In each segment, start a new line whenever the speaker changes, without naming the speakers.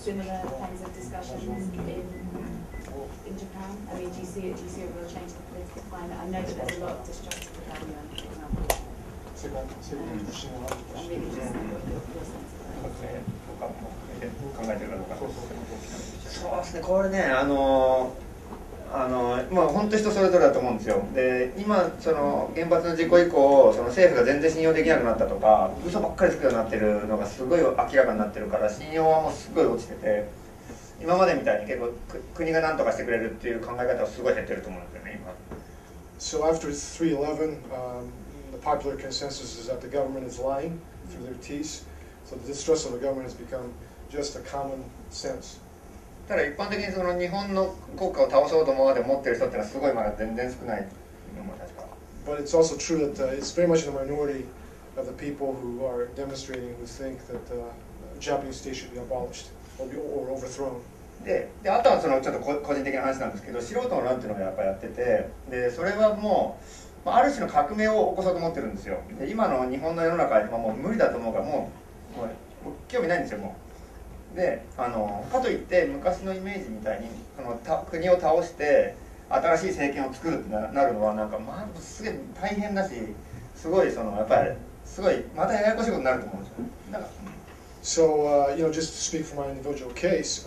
similar kinds of discussions in Japan? I mean, do you see a real change in the political climate? I know that there's a lot of distrust of the government, for example. I'm really just your sense of that.
考えてるかどうか。そうですね、これね、まあ本当人それぞれだと思うんですよ。で、今その原発の事故以降、その政府が全然信用できなくなったとか、嘘ばっかりつくようになってるのがすごい明らかになってるから、信用はもうすごい落ちてて、今までみたいに結構国が何とかしてくれるっていう考え方はすごい減ってると思うんですよね、今。
So after 3/11, the popular consensus is that the government is lying through their teeth. So the distrust of the government has become just a common sense.
ただ一般的にその日本の国家を倒そうと思ってる人ってのはすごいまだ全然少ないのも確か。
But it's also true that it's very much in the minority of the people who are demonstrating who think that the Japanese state should be abolished or overthrown.
であとはそのちょっと個人的な話なんですけど、素人の乱っていうのをやっぱやってて、でそれはもうある種の革命を起こそうと思ってるんですよ。で今の日本の世の中はもう無理だと思うからもう興味ないんですよもう。でかといって昔のイメージみたいに国を倒して新しい政権を作るってなるのはなんかまあすげえ大変だし、すごいやっぱりすごいまたややこしいことになると思うんですよ。だから。
So, just to speak from my individual case,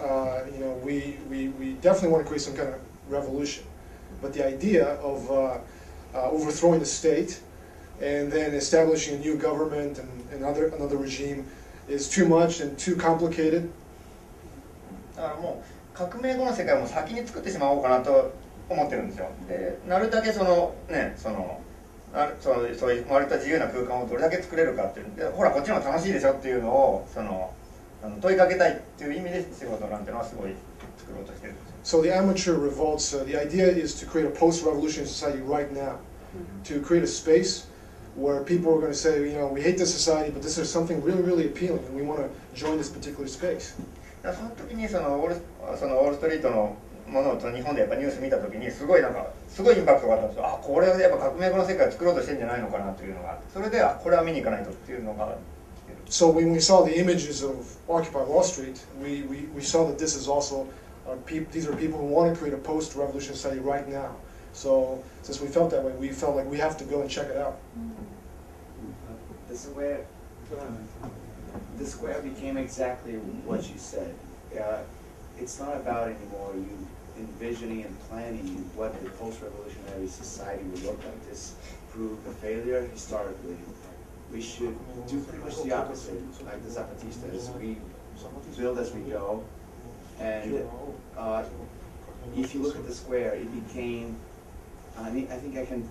we definitely want to create some kind of revolution. But the idea of overthrowing the state and then establishing a new government and another regime is too much and too complicated.
だからもう革命後の世界を先に作ってしまおうかなと思ってるんですよ。で、なるだけそういう割と自由な空間をどれだけ作れるかっていうで、ほらこっちの方が楽しいでしょっていうのを問いかけたいっていう意味で仕事なんていうのはすごい作ろうとしてるんですよ。
So the amateur revolts, the idea is to create a post-revolutionary society right now, to create a space where people are going to say, we hate this society, but this is something really, really appealing, and we want to join this particular space.
その時にウォールストリートのものを日本でやっぱニュース見た時にすごいインパクトがあったんですよ。あ、これはやっぱ革命後の世界を作ろうとしてんじゃないのかなというのがあって、それでこれは見に行かないとっていうのが。
So when we saw the images of Occupy Wall Street, we saw that this is also these are people who want to create a post-revolution society right now. So since we felt that way, we felt like we have to go and check it out.
The square became exactly what you said. It's not about anymore you envisioning and planning what the post-revolutionary society would look like. This proved a failure historically. We should do pretty much the opposite, like the Zapatistas. We build as we go, and if you look at the square, it became, I think I can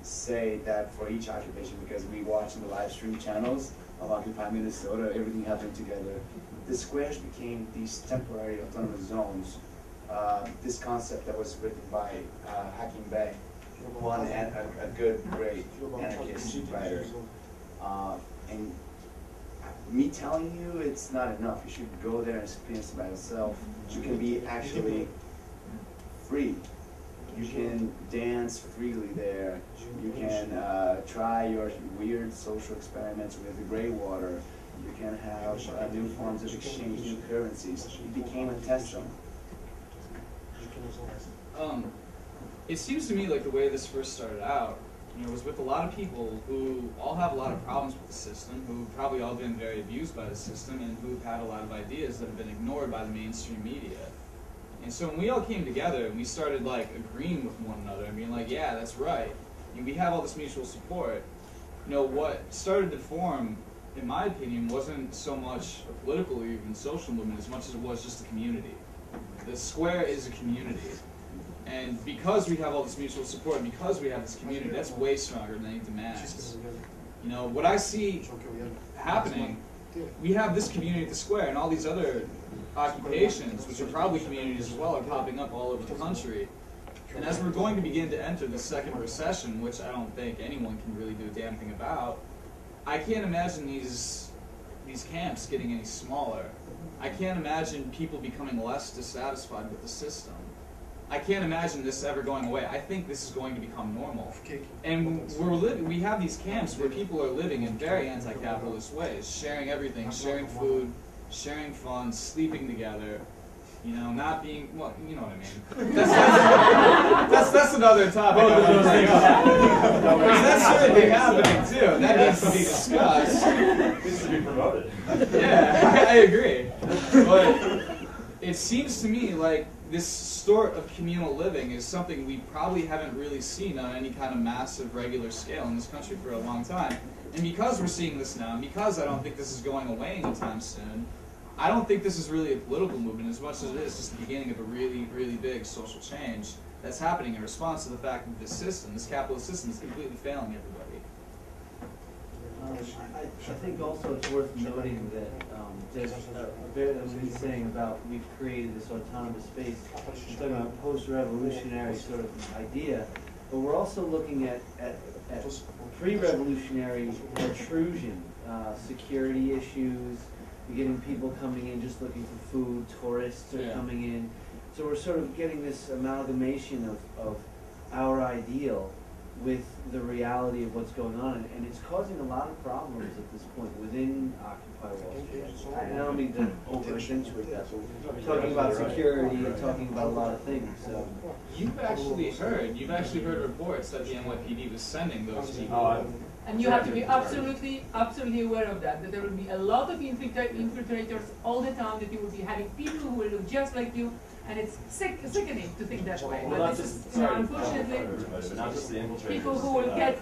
say that for each occupation, because we watch in the live stream channels of Occupy Minnesota, everything happening together. The squares became these temporary autonomous zones. This concept that was written by Hakim Bey, a good, great anarchist writer. And me telling you it's not enough. You should go there and experience it by yourself. You can be actually free. You can dance freely there. You can try your weird social experiments with the gray water. You can have new forms of exchange, new currencies. It became a test zone.
It seems to me like the way this first started out, was with a lot of people who all have a lot of problems with the system, who've probably all been very abused by the system, and who've had a lot of ideas that have been ignored by the mainstream media. And so when we all came together and we started agreeing with one another and being like, yeah, that's right, and we have all this mutual support, what started to form, in my opinion, wasn't so much a political or even social movement as much as it was just a community. The square is a community. And because we have all this mutual support, because we have this community, that's way stronger than any demands. What I see happening, we have this community at the square, and all these other occupations, which are probably communities as well, are popping up all over the country. And as we're going to begin to enter the second recession, which I don't think anyone can really do a damn thing about, I can't imagine these camps getting any smaller. I can't imagine people becoming less dissatisfied with the system. I can't imagine this ever going away. I think this is going to become normal. And we have these camps where people are living in very anti-capitalist ways, sharing everything, sharing food, sharing fun, sleeping together, you know, not being, well, you know what I mean. That's another topic. That's certainly happening too. That needs to be discussed.
Needs to be promoted.
Yeah, I agree. But it seems to me like this sort of communal living is something we probably haven't really seen on any kind of massive regular scale in this country for a long time. And because we're seeing this now, and because I don't think this is going away anytime soon, I don't think this is really a political movement as much as it is just the beginning of a really, really big social change that's happening in response to the fact that this system, this capitalist system, is completely failing everybody.
I think also it's worth noting that there's a bit of what he's saying about we've created this autonomous space. We're talking about post-revolutionary sort of idea, but we're also looking at pre-revolutionary intrusion, security issues. You're getting people coming in just looking for food, tourists are coming in. So we're sort of getting this amalgamation of our ideal with the reality of what's going on, and it's causing a lot of problems at this point within Occupy Wall Street. I don't mean to over-accentuate that, but we're talking about security and talking about a lot of things. So
You've actually heard reports that the NYPD was sending those people.
And you have to be absolutely aware of that there will be a lot of infiltrators all the time, that you will be having people who will look just like you, and it's sickening to think that way.
Well,
but
not
this
just,
is,
sorry,
unfortunately,
but not just the infiltrators.
people who will get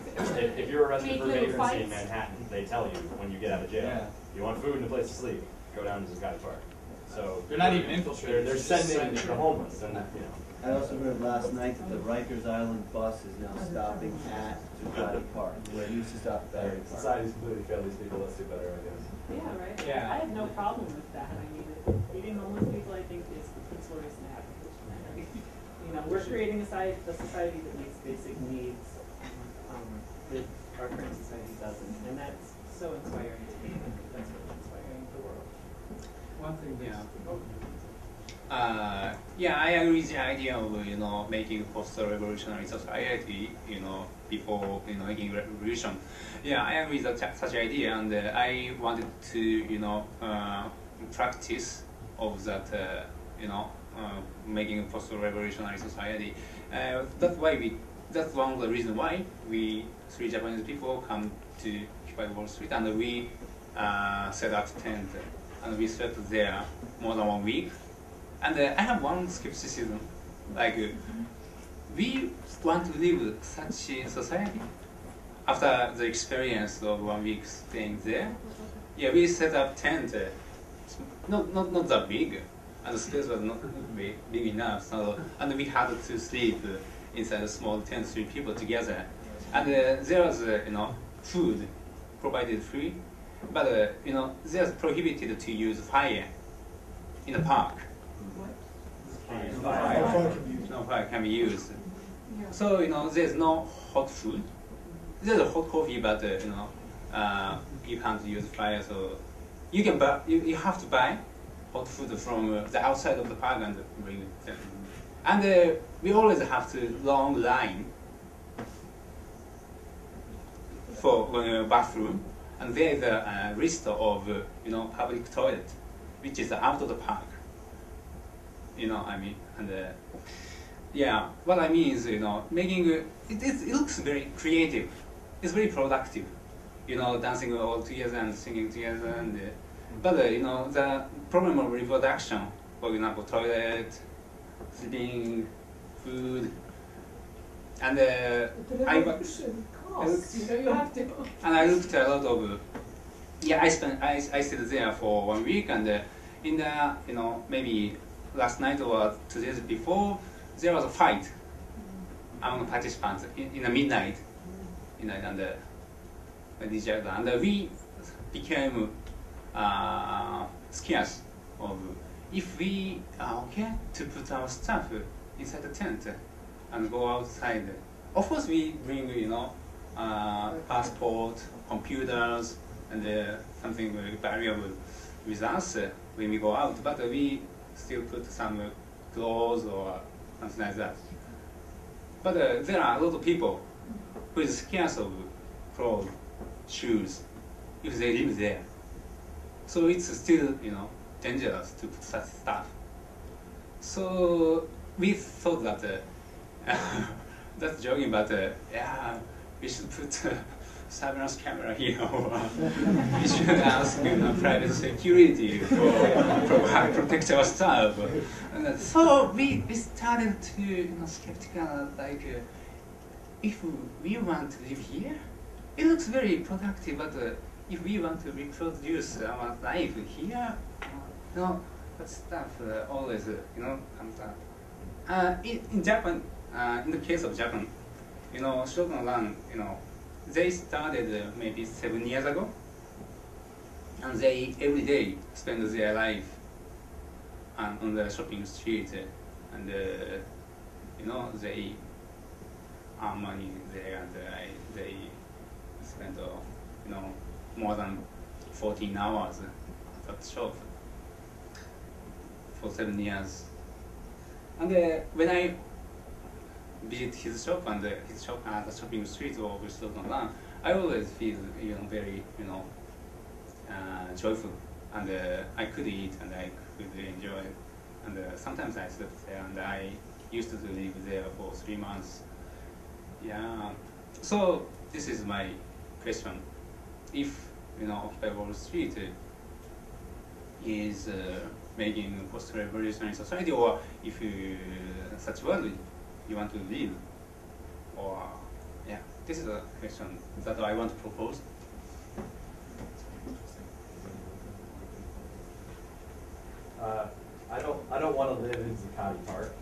if you're arrested for
little
vagrancy in
fights.
Manhattan, they tell you when you get out of jail,
Yeah.
you want food and a place to sleep, go down to Zuccotti Park. So
They're not even infiltrators.
They're sending the homeless, and you know.
I also heard last night that the Rikers Island bus is now stopping at Zuccotti Park, where it used to stop at Battery Park.
Society's completely failed these people. Let's do better, I guess.
Yeah, right.
Yeah.
I have no problem with that. I mean, feeding homeless people, I think, is sort of snap. You know, we're creating a society that meets basic needs that our current society doesn't, and that's so inspiring to me. That's really inspiring to the world.
One thing,
yeah, I agree with the idea of making post-revolutionary society before making revolution. Yeah, I agree with such idea, and I wanted to practice of that making post-revolutionary society. That's one of the reasons why we three Japanese people come to Occupy Wall Street, and we set up tent, and we slept there more than 1 week. And I have one skepticism, like we want to live such a society after the experience of 1 week staying there. Yeah, we set up tent, not that big, and the space was not big enough. So, and we had to sleep inside a small tent, 3 people together. And there was food provided free, but there's prohibited to use fire in the park. No fire can be used. So there's no hot food. There's a hot coffee, but you can't use fire. So you can buy. You have to buy hot food from the outside of the park and bring it. And we always have to long line for bathroom. And there is a list of public toilet, which is out of the park. I mean, and yeah, what I mean is, making it looks very creative. It's very productive, dancing all together and singing together. And but the problem of reproduction, for example, toilet, sleeping, food, and I looked a lot of. Yeah, I stayed there for 1 week, and in the maybe last night or 2 days before, there was a fight among participants in the midnight, and we became scared of if we are okay to put our stuff inside the tent and go outside. Of course, we bring passport, computers, and something very valuable with us when we go out, but we still put some clothes or something like that. But there are a lot of people who is scared of clothes, shoes, if they live there. So it's still, dangerous to put such stuff. So we thought that that's joking, but yeah, we should put surveillance camera here. We should ask private security for protect our stuff. And so we started to skeptical, like if we want to live here, it looks very productive, but if we want to reproduce our life here, that stuff always comes up. In Japan, in the case of Japan, Shiroto Run, they started maybe 7 years ago, and they every day spend their life on the shopping street, and they earn money there, and they spend more than 14 hours at the shop for 7 years. And when I visit his shop and his shop at the shopping street of Shiroto Run, I always feel very joyful, and I could eat and I could enjoy it, and sometimes I slept there, and I used to live there for 3 months. Yeah. So this is my question: if Occupy Wall Street is making post-revolutionary society, or if such world you want to live, or yeah, this is a question that I want to propose.
I don't want to live in Zuccotti Park.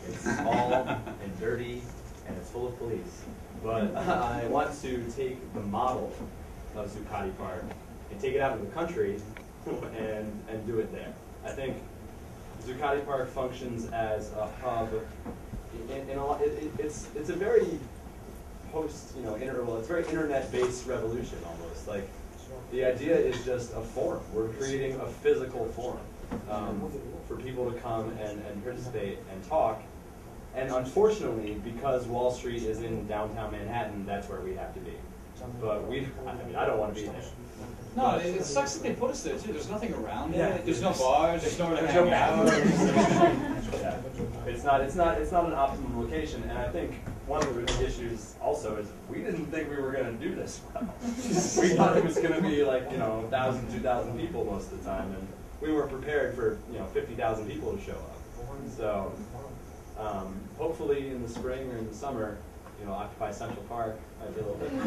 It's small and dirty and it's full of police. But I want to take the model of Zuccotti Park and take it out of the country and do it there. I think Zuccotti Park functions as a hub. It's a very it's very internet-based revolution almost. Like, the idea is just a forum. We're creating a physical forum for people to come and participate and talk. And unfortunately, because Wall Street is in downtown Manhattan, that's where we have to be. But I don't want to be there.
No, it sucks that they put us there too. There's nothing around
Yeah.
it. There's no bars. There's nowhere to hang out.
Yeah. It's not an optimum location, and I think one of the issues also is we didn't think we were going to do this well. We thought it was going to be like 1,000, 2,000 people most of the time, and we were prepared for 50,000 people to show up. So hopefully in the spring or in the summer, Occupy Central Park might be a little bit. You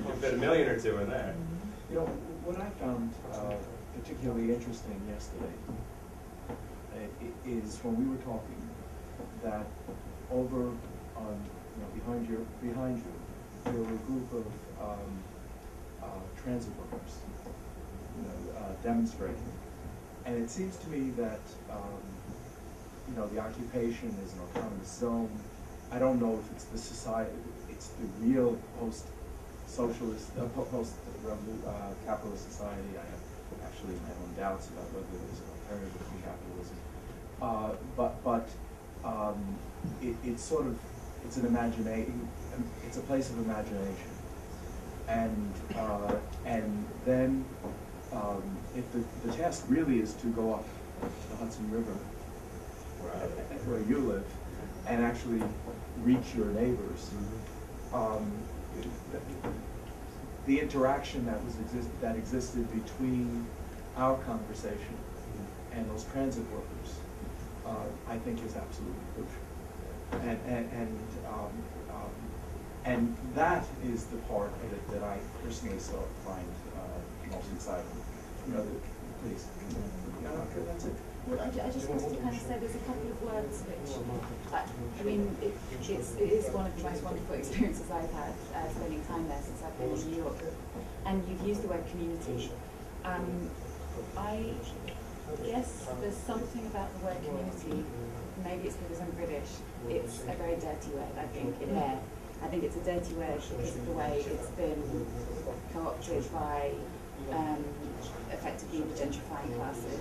can fit 1 million or 2 in there.
What I found particularly interesting yesterday is when we were talking that over on behind you there were a group of transit workers demonstrating, and it seems to me that the occupation is an autonomous zone. I don't know if it's the society, it's the real post-socialist, post-capitalist society. I have actually my own doubts about whether there's an alternative to capitalism. It's sort of, it's an imagination, it's a place of imagination. And then if the task really is to go up the Hudson River, where you live, and actually reach your neighbors, the interaction that existed between our conversation and those transit workers, I think is absolutely crucial. And that is the part of it that I personally find most exciting. Please. Okay, that's it.
Well, I just wanted to kind of say there's a couple of words which, it is one of the most wonderful experiences I've had spending time there since I've been in New York. And you've used the word community. I guess there's something about the word community, maybe it's because I'm British, it's a very dirty word, I think, in there. I think it's a dirty word because of the way it's been co-opted by effectively the gentrifying classes.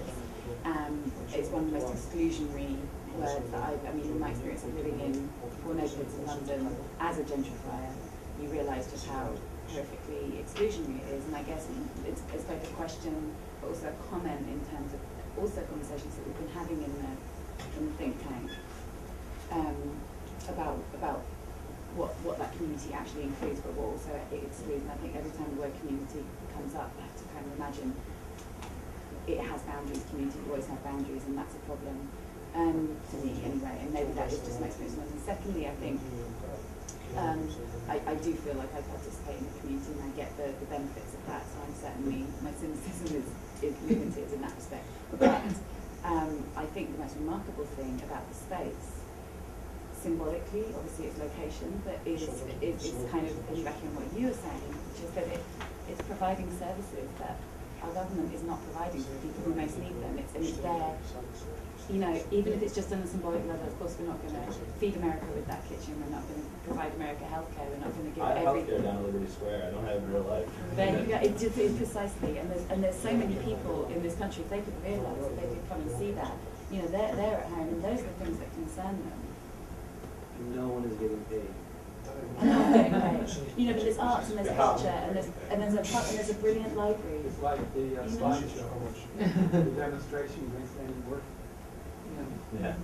It's one of the most exclusionary words that in my experience of living in poor neighbourhoods in London as a gentrifier, you realise just how horrifically exclusionary it is. And I guess it's both a question, but also a comment in terms of also conversations that we've been having in the think tank about what that community actually includes, but what also it excludes. And I think every time the word community comes up, I have to kind of imagine it has boundaries. Community always have boundaries, and that's a problem to me anyway. And maybe that is just my experience. And secondly, I think I do feel like I participate in the community and I get the benefits of that. So I'm certainly, my cynicism is limited in that respect. But I think the most remarkable thing about the space, symbolically, obviously its location, but is kind of piggybacking on what you were saying, which is that it's providing services that our government is not providing to the people who most need them. And it's there, you know, even if it's just on a symbolic level. Of course, we're not going to feed America with that kitchen. We're not going to provide America healthcare. We're not going to give everything.
Healthcare down at Liberty Square. I don't have it in real life.
There you go. It's precisely. And there's so many people in this country. If they could realise, if they could come and see that, you know, they're at home, and those are the things that concern them.
No one is getting paid.
You know, but there's arts and there's culture and there's a brilliant library.
It's like the slideshow, the demonstration makes any work.
Yeah.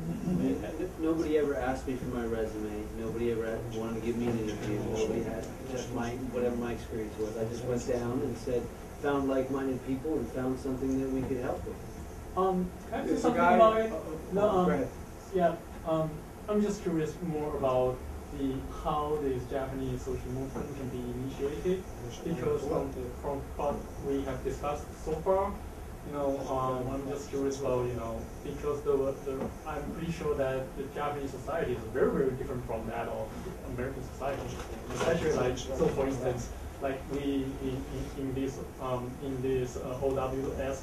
Nobody ever asked me for my resume. Nobody ever wanted to give me an interview. Nobody had just whatever my experience was. I just went down and found like-minded people and found something that we could help with.
Can I say something about it? No,
go ahead.
Yeah. I'm just curious more about how this Japanese social movement can be initiated, because from what we have discussed so far, you know, I'm just curious about, you know, because I'm pretty sure that the Japanese society is very, very different from that of American society, especially like, so for instance, like we in this OWS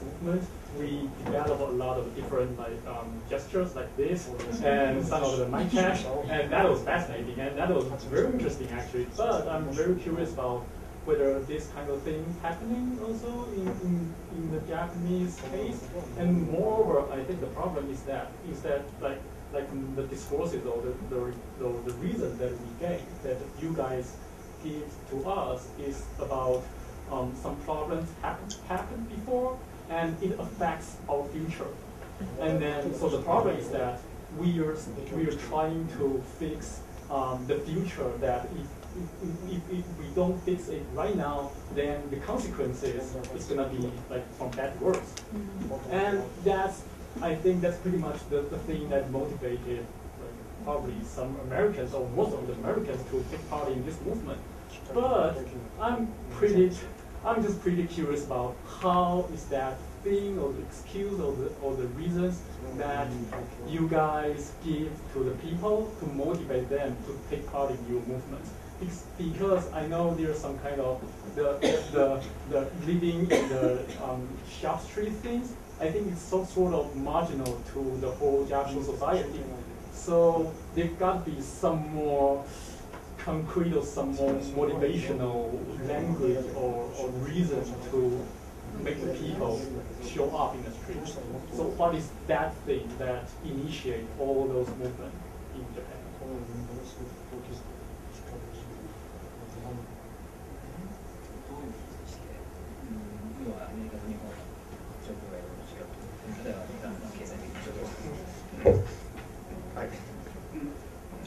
movement, we develop a lot of different like gestures like this, and some of the mic check, and that was fascinating, and that was very interesting actually. But I'm very curious about whether this kind of thing is happening also in the Japanese case. And moreover, I think the problem is that like the discourses or the reason that we get that you guys give to us is about some problems happened before, and it affects our future. And then, so the problem is that we are trying to fix the future. That if we don't fix it right now, then the consequences is gonna be like from bad to worse. And I think that's pretty much the thing that motivated probably some Americans or most of the Americans to take part in this movement. But I'm just pretty curious about how is that thing or the excuse or the reasons that you guys give to the people to motivate them to take part in your movement. Because I know there's some kind of the living in the shop street things. I think it's so sort of marginal to the whole Japanese society. So there's got to be some more concrete or some more motivational language or reason to make the people show up in the streets. So what is that thing that initiate all those movements in Japan?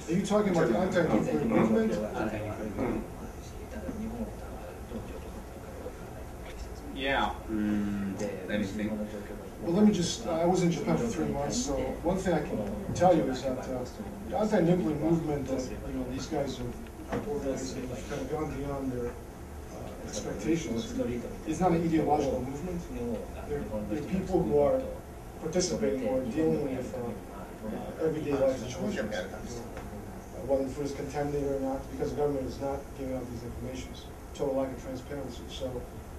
Are you talking about the anti-nuclear movement?
Yeah. Let me think.
Well, let me just, I was in Japan for 3 months, so one thing I can tell you is that the anti-nuclear movement that these guys are organizing has kind of gone beyond their expectations. It's not an ideological movement. They're people who are participating or dealing with everyday life situations. Whether the food is contaminated or not, because the government is not giving out these informations. Total lack of transparency. So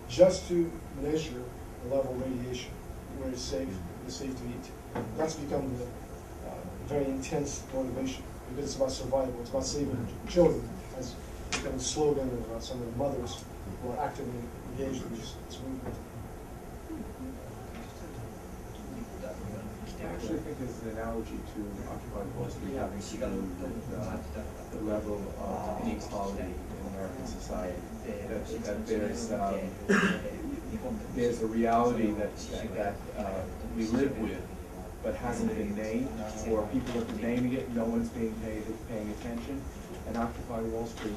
just to measure the level of radiation, where it's safe to eat, that's become the very intense motivation, because it's about survival, it's about saving children, has become the slogan of some of the mothers who are actively engaged in this movement.
I actually think it's an analogy to Occupy Wall Street having to do with the level of inequality in American society. there's a reality that we live with, but hasn't been named, or people have been naming it, no one's paying attention, and Occupy Wall Street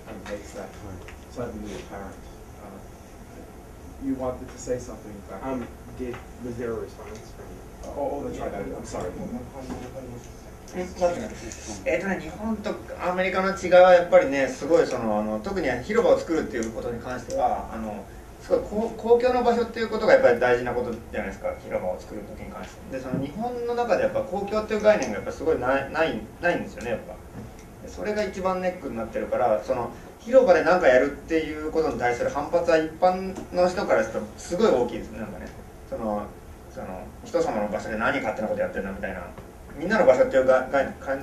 kind of makes that suddenly apparent. You wanted to say something back there.
Was there a response from?
Oh, that's right. I'm sorry.
日本とアメリカの違いはやっぱりね、すごい特に広場を作るっていうことに関してはすごい公共の場所っていうことがやっぱり大事なことじゃないですか、広場を作るときに関して。で日本の中でやっぱ公共っていう概念がやっぱすごいないんですよね、やっぱ。それが一番ネックになってるから、広場で何かやるっていうことに対する反発は一般の人からするとすごい大きいですね。なんかね、人様の場所で何勝手なことやってるんだみたいな、みんなの場所っていう感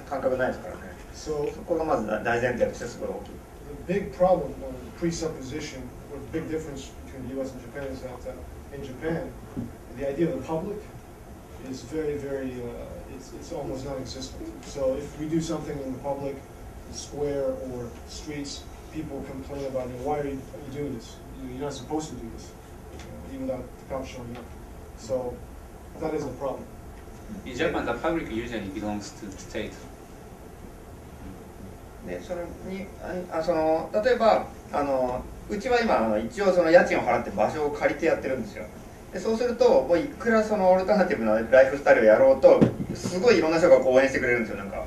覚ないですからね。そこがまず大前提としてすごい大きい。
The big problem, presupposition, or the big difference between the U.S. and Japan is that in Japan, the idea of the public is very, very, it's almost non-existent. So if we do something in the public, the square or streets, people complain about, why are you doing this? You're not supposed to do this, even without the cops showing up. So that is the problem.
In Japan, the public usually belongs to the state.
で例えばうちは今一応家賃を払って場所を借りてやってるんですよ。でそうするともういくらオルタナティブなライフスタイルをやろうとすごいいろんな人が応援してくれるんですよ。なんか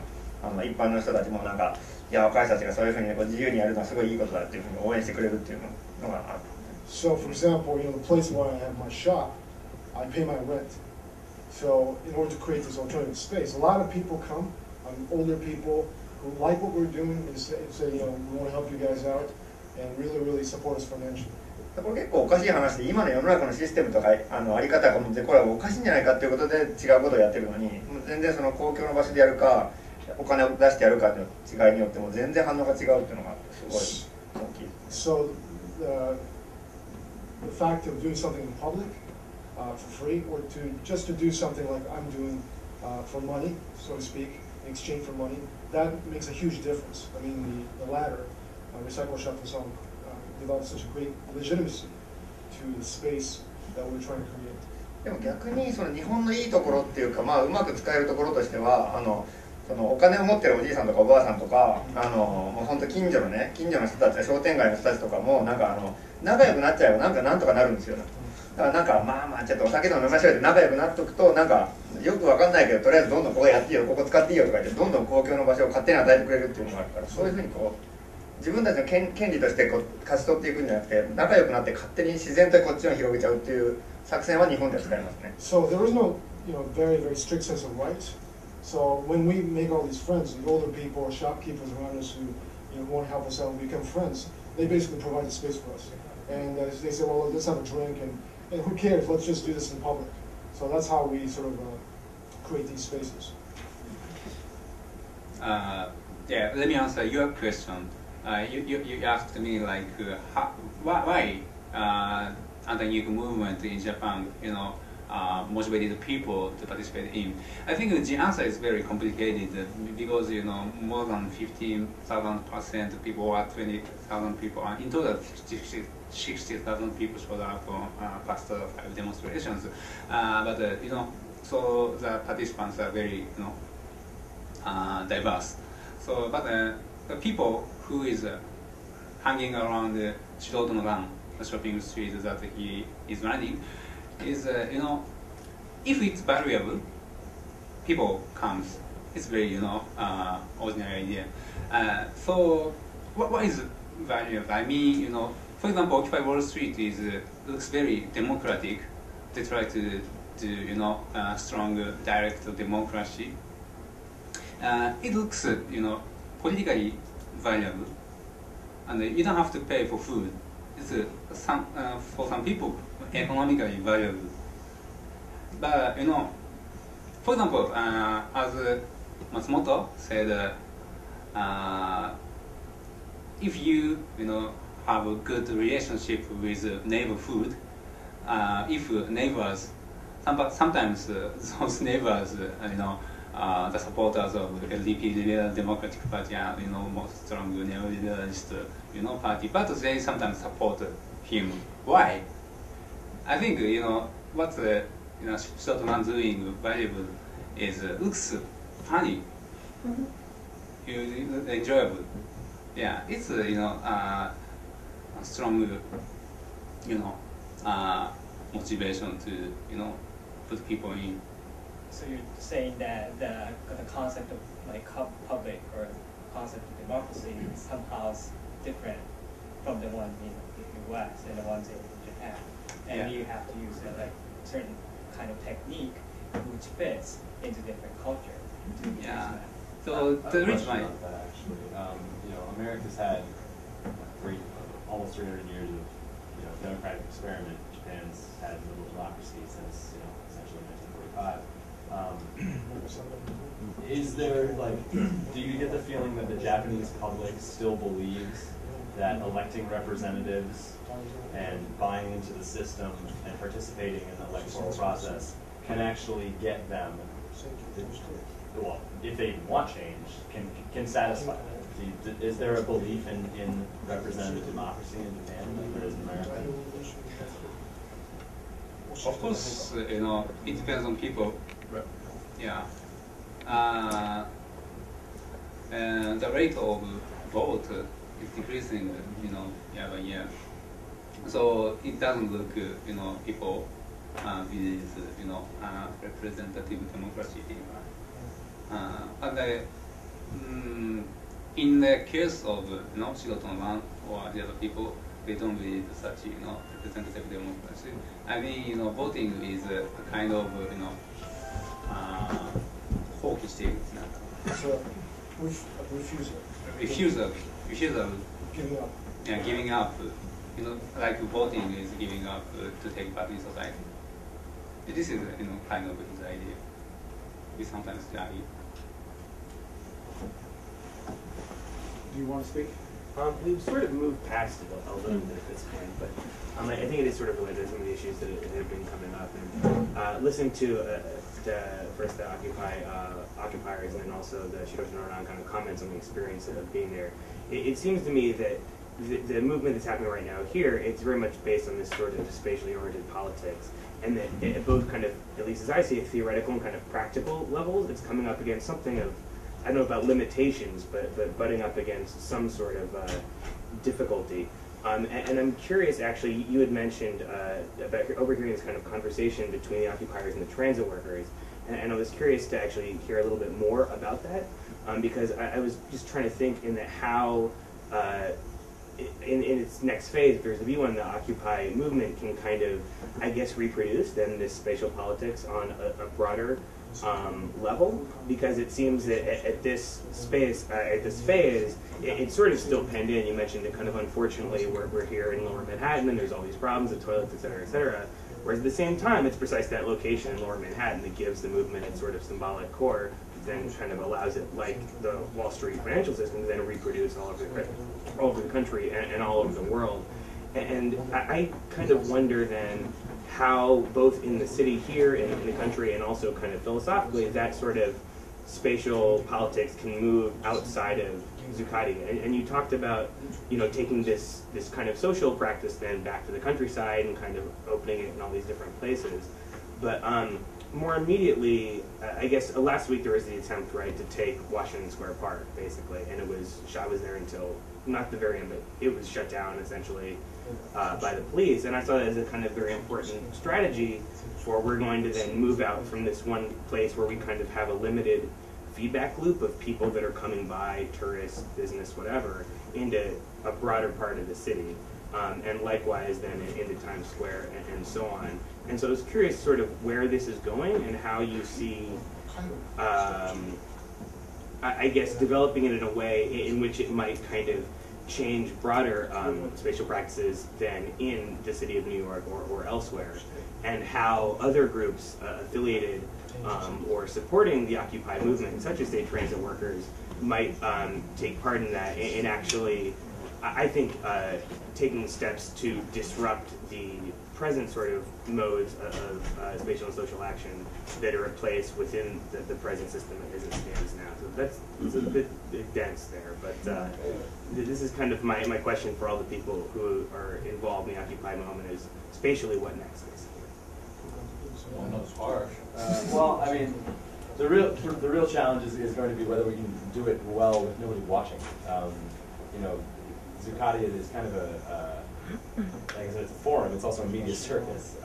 一般の人たちもなんかいや若い人たちがそういうふうに自由にやるのはすごいいいことだっていうふうに応援してくれるっていうのがある。
So for example, the place where I have my shop, I pay my rent. So in order to create this alternative space, a lot of people come, older people who like what we're doing and say, we want to help you guys out and really, really support us financially.
これ結構おかしい話で、今の世の中のシステムとかあり方がこれはおかしいんじゃないかっていうことで違うことをやってるのに、全然公共の場所でやるかお金を出してやるかの違いによっても全然反応が違うっていうのがすごい大きい。
So the fact of doing something in public for free, or just to do something like I'm doing for money, so to speak, in exchange for money, that makes a huge difference. I mean, the latter, Recycle Shop and so on, developed such a great legitimacy to the space that we're trying to create.
でも逆に日本のいいところっていうか、うまく使えるところとしてはお金を持ってるおじいさんとかおばあさんとかもう本当近所の人たち、商店街の人たちとかもなんか仲良くなっちゃえばなんとかなるんですよ。だからまあちょっとお酒でも飲みましょうって仲良くなっとくとなんかよくわかんないけどとりあえずどんどんここやっていいよここ使っていいよとか言ってどんどん公共の場所を勝手に与えてくれるっていうのがあるから、そういうふうに自分たちの権利として勝ち取っていくんじゃなくて仲良くなって勝手に自然とこっちを広げちゃうっていう作戦は日本では使いますね。
So there is no very, very strict sense of rights. So when we make all these friends, the older people or shopkeepers around us who want to help us out and become friends, they basically provide the space for us. And they say, well, let's have a drink, and who cares? Let's just do this in public. So that's how we sort of create these spaces.
Yeah, let me answer your question. You asked me like why anti-nuke movement in Japan, motivated people to participate in. I think the answer is very complicated because more than 15,000% people or 20,000 people, in total 60,000 people showed up for past 5 demonstrations. But so the participants are very diverse. So but the people who is hanging around the Shiroto no Ran, the shopping street that he is running, is if it's valuable, people comes. It's very ordinary idea. So what is valuable? I mean, for example, Occupy Wall Street looks very democratic. They try to do strong direct democracy. It looks politically valuable, and you don't have to pay for food. It's for some people economically valuable. But for example, as Matsumoto said, if you have a good relationship with neighborhood, if neighbors sometimes those neighbors the supporters of LDP, Liberal Democratic Party, are more strong neoliberalist party, but they sometimes support him. Why? I think what Shiroto doing valuable is looks funny, enjoyable. Yeah, it's a strong motivation to put people in.
So you're saying that the concept of like public or concept of democracy is somehow different from the one in the U.S. and the ones in Japan, and you have to use a certain kind of technique which fits into different culture.
Yeah. So the reason why
actually, America's had almost 300 years of democratic experiment. Japan's had liberal democracy since essentially 1945. Is there do you get the feeling that the Japanese public still believes that electing representatives and buying into the system and participating in the electoral process can actually get them, well, if they want change, can satisfy them? Is there a belief in representative democracy in Japan like there is in America?
Of course, it depends on people. Yeah. And the rate of vote is decreasing, year by year. So it doesn't look, people believe, representative democracy anymore. In the case of, Shiroto or the other people, they don't believe such, representative democracy. I mean, voting is a kind of,
So, refusal. Giving up.
Yeah, giving up. Like voting is giving up to take part in society. This is, kind of his idea. We sometimes argue.
Do you want to speak?
We've sort of moved past it a little bit at this point, but I think it is sort of related to some of the issues that have been coming up. And listening to first the occupiers and then also the Shiroto kind of comments on the experience of being there, it seems to me that the movement that's happening right now here, it's very much based on this sort of spatially oriented politics, and that at both kind of, at least as I see it, theoretical and kind of practical levels, it's coming up against something of, I don't know about limitations, but butting up against some sort of difficulty. And I'm curious, actually, you had mentioned about overhearing this kind of conversation between the occupiers and the transit workers, and I was curious to actually hear a little bit more about that, because I was just trying to think in that how, in its next phase, if there's a view on the Occupy movement can kind of, I guess, reproduce then this spatial politics on a broader level, because it seems that at this phase, it's sort of still penned in. You mentioned it kind of unfortunately, we're here in Lower Manhattan and there's all these problems, the toilets, et cetera, et cetera. Whereas at the same time, it's precisely that location in Lower Manhattan that gives the movement its sort of symbolic core, then kind of allows it, like the Wall Street financial system, to then reproduce all over the country and all over the world. And I kind of wonder then how both in the city here in the country and also kind of philosophically that sort of spatial politics can move outside of Zuccotti. And you talked about, taking this kind of social practice then back to the countryside and kind of opening it in all these different places. But more immediately, I guess last week there was the attempt, right, to take Washington Square Park, basically, and I was there until, not the very end, but it was shut down essentially by the police, and I saw that as a kind of very important strategy for we're going to then move out from this one place where we kind of have a limited feedback loop of people that are coming by, tourists, business, whatever, into a broader part of the city, and likewise then into Times Square and so on. And so I was curious sort of where this is going and how you see, I guess, developing it in a way in which it might kind of change broader spatial practices than in the city of New York or elsewhere, and how other groups affiliated or supporting the Occupy movement, such as, say, transit workers, might take part in that and actually, I think, taking steps to disrupt the present sort of modes of spatial and social action that are in place within the present system as it stands now. So it's a bit dense there, but this is kind of my question for all the people who are involved in the Occupy moment is spatially what next is.
Well, that's harsh. Well, I mean, the real challenge is going to be whether we can do it well with nobody watching. You know, Zuccotti is kind of like I said, it's a forum. It's also a media circus,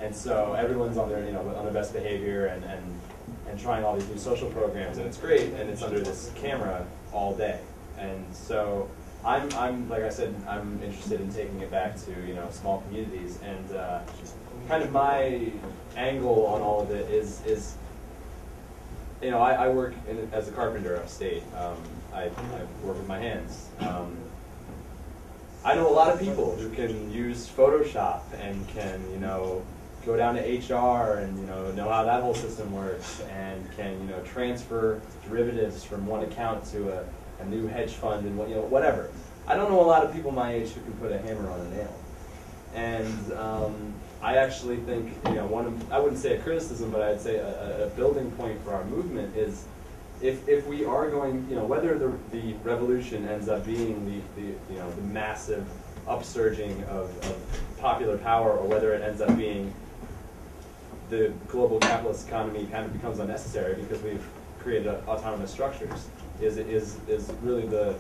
and so everyone's on their on their best behavior and trying all these new social programs, and it's great. And it's under this camera all day, and so I'm like I said, I'm interested in taking it back to small communities, and kind of my angle on all of it is I work as a carpenter upstate. I work with my hands. I know a lot of people who can use Photoshop and can, go down to HR and, know how that whole system works and can, transfer derivatives from one account to a new hedge fund and whatever. I don't know a lot of people my age who can put a hammer on a nail. And I actually think, I wouldn't say a criticism, but I'd say a building point for our movement is if we are going, whether the revolution ends up being the massive upsurging of popular power, or whether it ends up being the global capitalist economy kind of becomes unnecessary because we've created autonomous structures, is really the,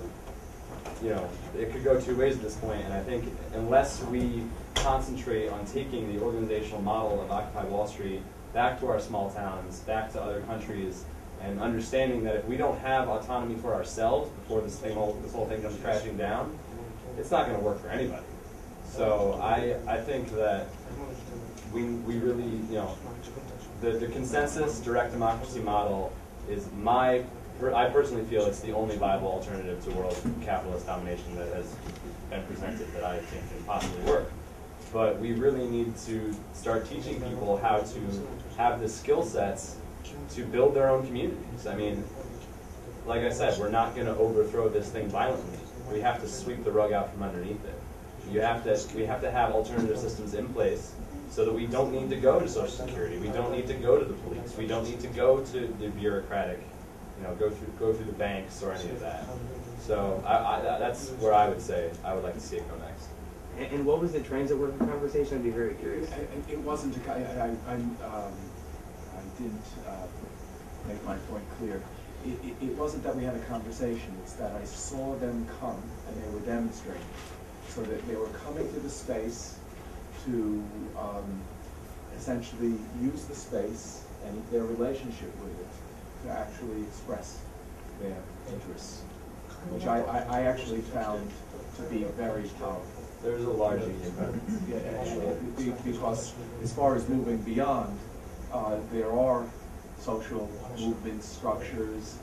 it could go two ways at this point. And I think unless we concentrate on taking the organizational model of Occupy Wall Street back to our small towns, back to other countries, and understanding that if we don't have autonomy for ourselves before this whole thing comes crashing down, it's not going to work for anybody. So I think that we really, the consensus direct democracy model is I personally feel it's the only viable alternative to world capitalist domination that has been presented that I think can possibly work. But we really need to start teaching people how to have the skill sets to build their own communities. I mean, like I said, we're not going to overthrow this thing violently. We have to sweep the rug out from underneath it. We have to have alternative systems in place so that we don't need to go to Social Security. We don't need to go to the police. We don't need to go to the bureaucratic, go through the banks or any of that. So that's where I would say I would like to see it go next.
And what was the transit worker conversation? I'd be very curious.
It wasn't. I didn't make my point clear. It wasn't that we had a conversation. It's that I saw them come and they were demonstrating, so that they were coming to the space to essentially use the space and their relationship with it to actually express their interests, which I actually found to be very powerful.
There's a large union presence.
Yeah, because as far as moving beyond, there are social movement structures,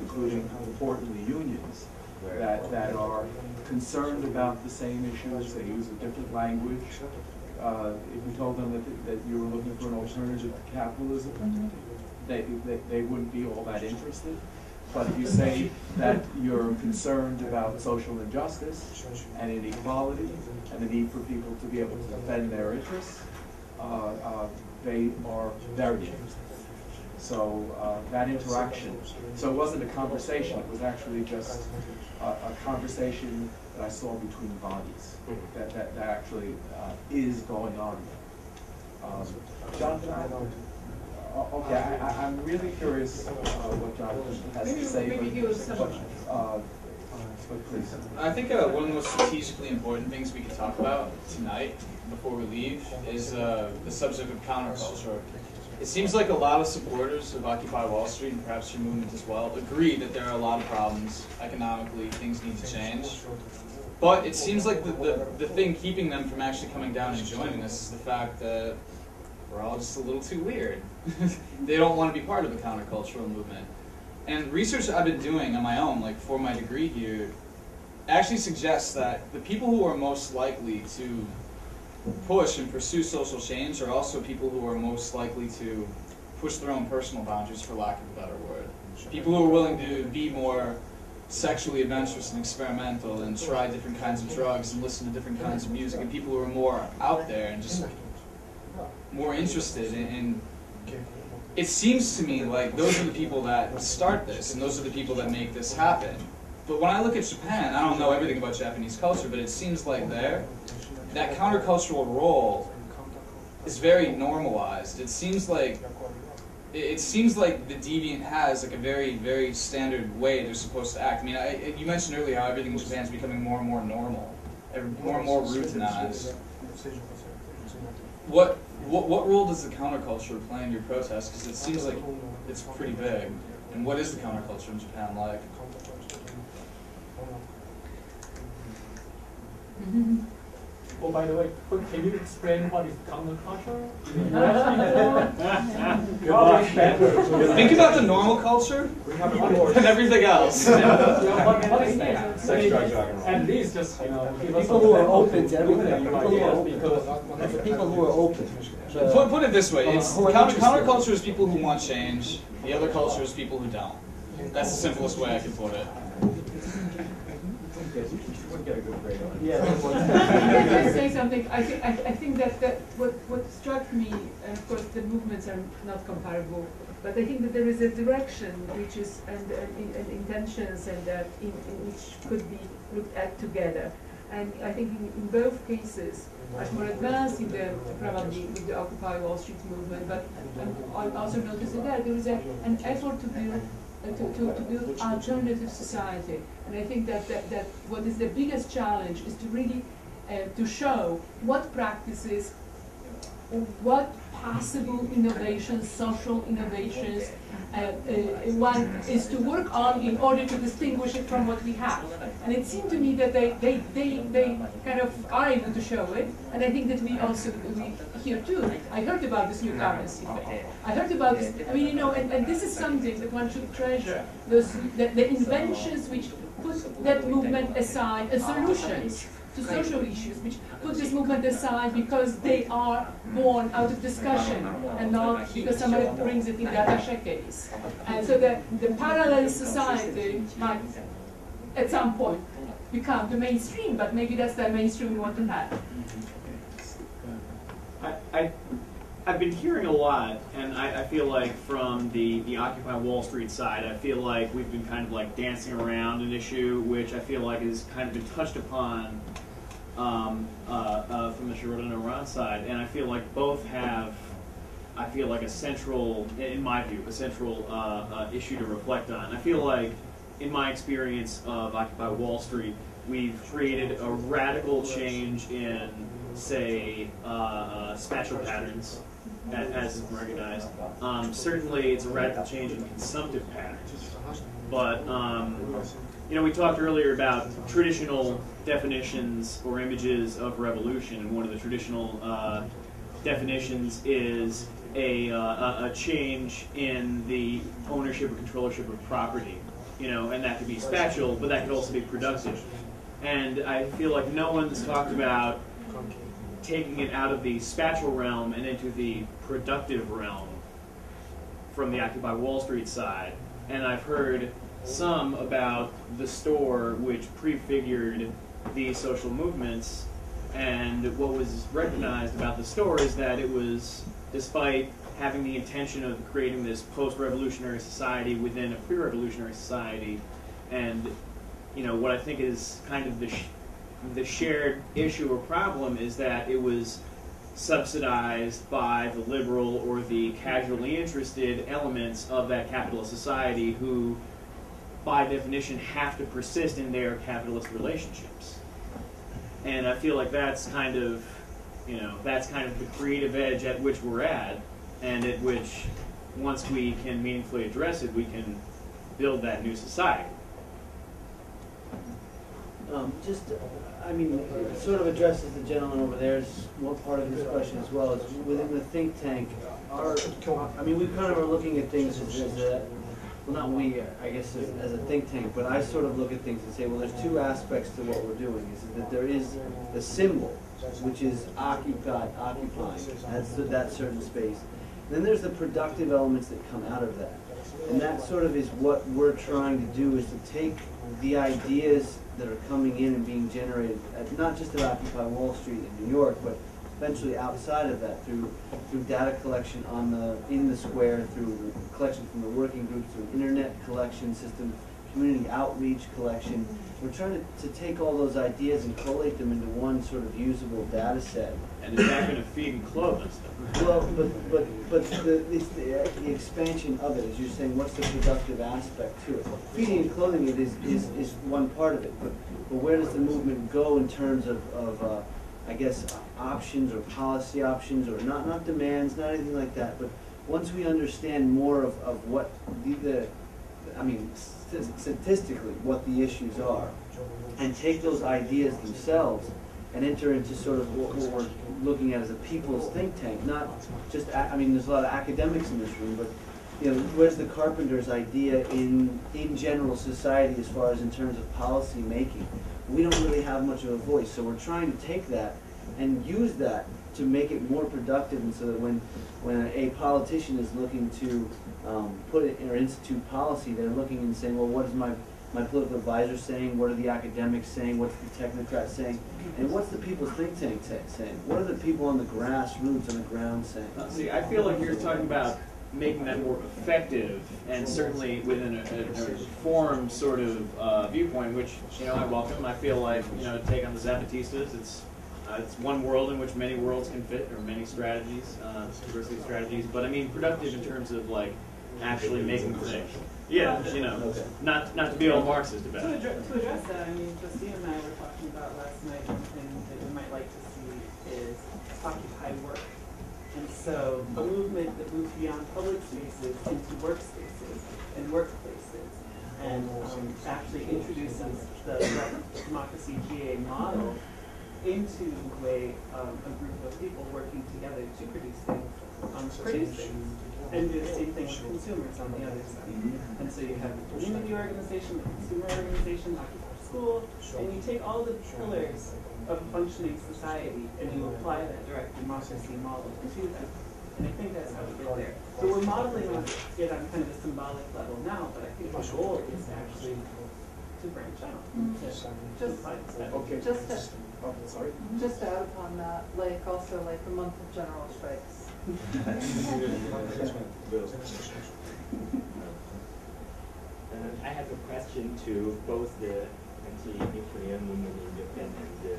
including importantly unions, that are concerned about the same issues. They use a different language. If we told them that you were looking for an alternative to capitalism, they wouldn't be all that interested. But if you say that you're concerned about social injustice and inequality and the need for people to be able to defend their interests, they are very interested. So that interaction, so it wasn't a conversation, it was actually just a conversation that I saw between bodies that actually is going on. Jonathan, okay, I'm really curious what Jonathan has to say.
Maybe he was
but please.
I think one of the most strategically important things we can talk about tonight before we leave is the subject of counterculture. It seems like a lot of supporters of Occupy Wall Street, and perhaps your movement as well, agree that there are a lot of problems economically, things need to change. But it seems like the thing keeping them from actually coming down and joining us is the fact that we're all just a little too weird. They don't want to be part of the countercultural movement. And research I've been doing on my own, like for my degree here, actually suggests that the people who are most likely to push and pursue social change are also people who are most likely to push their own personal boundaries, for lack of a better word. People who are willing to be more sexually adventurous and experimental and try different kinds of drugs and listen to different kinds of music, and people who are more out there and just more interested in it seems to me like those are the people that start this, and those are the people that make this happen. But when I look at Japan, I don't know everything about Japanese culture, but it seems like that countercultural role is very normalized. It seems like the deviant has like a very, very standard way they're supposed to act. I mean, you mentioned earlier how everything in Japan is becoming more and more normal, more and more routinized. What role does the counterculture play in your protest? Because it seems like it's pretty big. And what is the counterculture in Japan like?
Oh, by the way, can you explain what is counterculture?
Think about the normal culture and everything else.
What is that? At least just,
people who are open to everything. People who are open.
Put it this way: counterculture is people who want change. The other culture is people who don't. That's the simplest way I can put it.
Yeah. Can I just say something? I think that what struck me, and of course the movements are not comparable, but I think that there is a direction which is and intentions and that in which could be looked at together. And I think in both cases, much more advanced in the probably with the Occupy Wall Street movement, but I also noticed that there is an effort to build. To build alternative society, and I think that what is the biggest challenge is to really to show what practices, what possible innovations, social innovations, one is to work on in order to distinguish it from what we have. And it seemed to me that they kind of are able to show it, and I think that we here too. I heard about this new currency thing. I heard about this. I mean, and this is something that one should treasure. The inventions which put that movement aside as solutions to social issues, which put this movement aside because they are born out of discussion and not because somebody brings it in the attaché case. And so the parallel society might at some point become the mainstream, but maybe that's the mainstream we want to have.
I've been hearing a lot, and I feel like from the Occupy Wall Street side, I feel like we've been kind of like dancing around an issue which I feel like has kind of been touched upon from the Shiroto and Iran side, and I feel like both have, I feel like a central, in my view, a central issue to reflect on. I feel like, in my experience of Occupy Wall Street, we've created a radical change in, say, spatial patterns, as is recognized. Certainly, it's a radical change in consumptive patterns, but we talked earlier about traditional definitions or images of revolution, and one of the traditional definitions is a change in the ownership or controllership of property, and that could be spatial, but that could also be productive. And I feel like no one's talked about taking it out of the spatial realm and into the productive realm from the Occupy Wall Street side. And I've heard some about the store which prefigured these social movements, and what was recognized about the store is that it was, despite having the intention of creating this post-revolutionary society within a pre-revolutionary society, and what I think is kind of the shared issue or problem is that it was subsidized by the liberal or the casually interested elements of that capitalist society who, by definition, have to persist in their capitalist relationships. And I feel like that's kind of, that's kind of the creative edge at which we're at, and at which, once we can meaningfully address it, we can build that new society.
It sort of addresses the gentleman over there's one part of his question as well. Is within the think tank, we kind of are looking at things as well, not we, I guess, as a think tank, but I sort of look at things and say, well, there's two aspects to what we're doing. Is that there is the symbol, which is occupying, that's that certain space. Then there's the productive elements that come out of that. And that sort of is what we're trying to do, is to take the ideas that are coming in and being generated, not just at Occupy Wall Street in New York, but eventually outside of that, through data collection in the square, through collection from the working groups, through internet collection system, community outreach collection. We're trying to take all those ideas and collate them into one sort of usable data set.
And is that going to feed and clothe us?
Well, but it's the expansion of it, as you're saying, what's the productive aspect to it? Feeding and clothing it is one part of it, but where does the movement go in terms of I guess, options or policy options, or not demands, not anything like that, but once we understand more of what statistically what the issues are, and take those ideas themselves and enter into sort of what we're looking at as a people's think tank, not just, there's a lot of academics in this room, but where's the carpenter's idea in general society as far as in terms of policy making? We don't really have much of a voice, so we're trying to take that and use that to make it more productive, and so that when a politician is looking to put it or institute policy, they're looking and saying, well, what is my political advisor saying? What are the academics saying? What's the technocrats saying? And what's the people's think tank saying? What are the people on the grassroots, on the ground saying?
See, I feel like you're talking about making that more effective, and certainly within a reform sort of viewpoint, which I welcome. I feel like to take on the Zapatistas, it's one world in which many worlds can fit, or many strategies, diversity strategies. But I mean productive in terms of like actually making things. Yeah, not to be all Marxist about it.
To address that, Justine and I were talking about last night, one thing that we might like to see is Occupy work. And so a movement that moves beyond public spaces into workspaces and workplaces, and actually introduces the democracy GA model into the way a group of people working together to produce things, and do the same thing with consumers on the other side. And so you have the community organization, the consumer organization, Occupy School, and you take all the pillars of a functioning society and you apply that direct democracy model to them. And I think that's how we get there. So we're modeling it on kind of a symbolic level now, but I think the goal is actually to branch out.
Just to add upon that, also the month of general strikes.
I have a question to both the anti-nuclear movement in Japan and the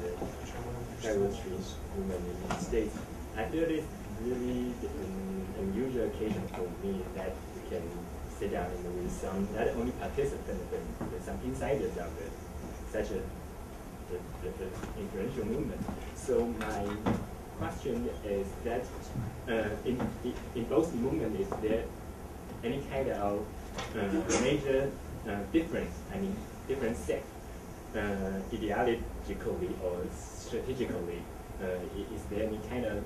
revolutionary movement in the United States. I feel it's really an unusual occasion for me that we can sit down and with some, not only participants, but with some insiders of it, such a the influential movement. So my question is that in both movements, is there any kind of major difference? Different sect, ideologically or strategically, is there any kind of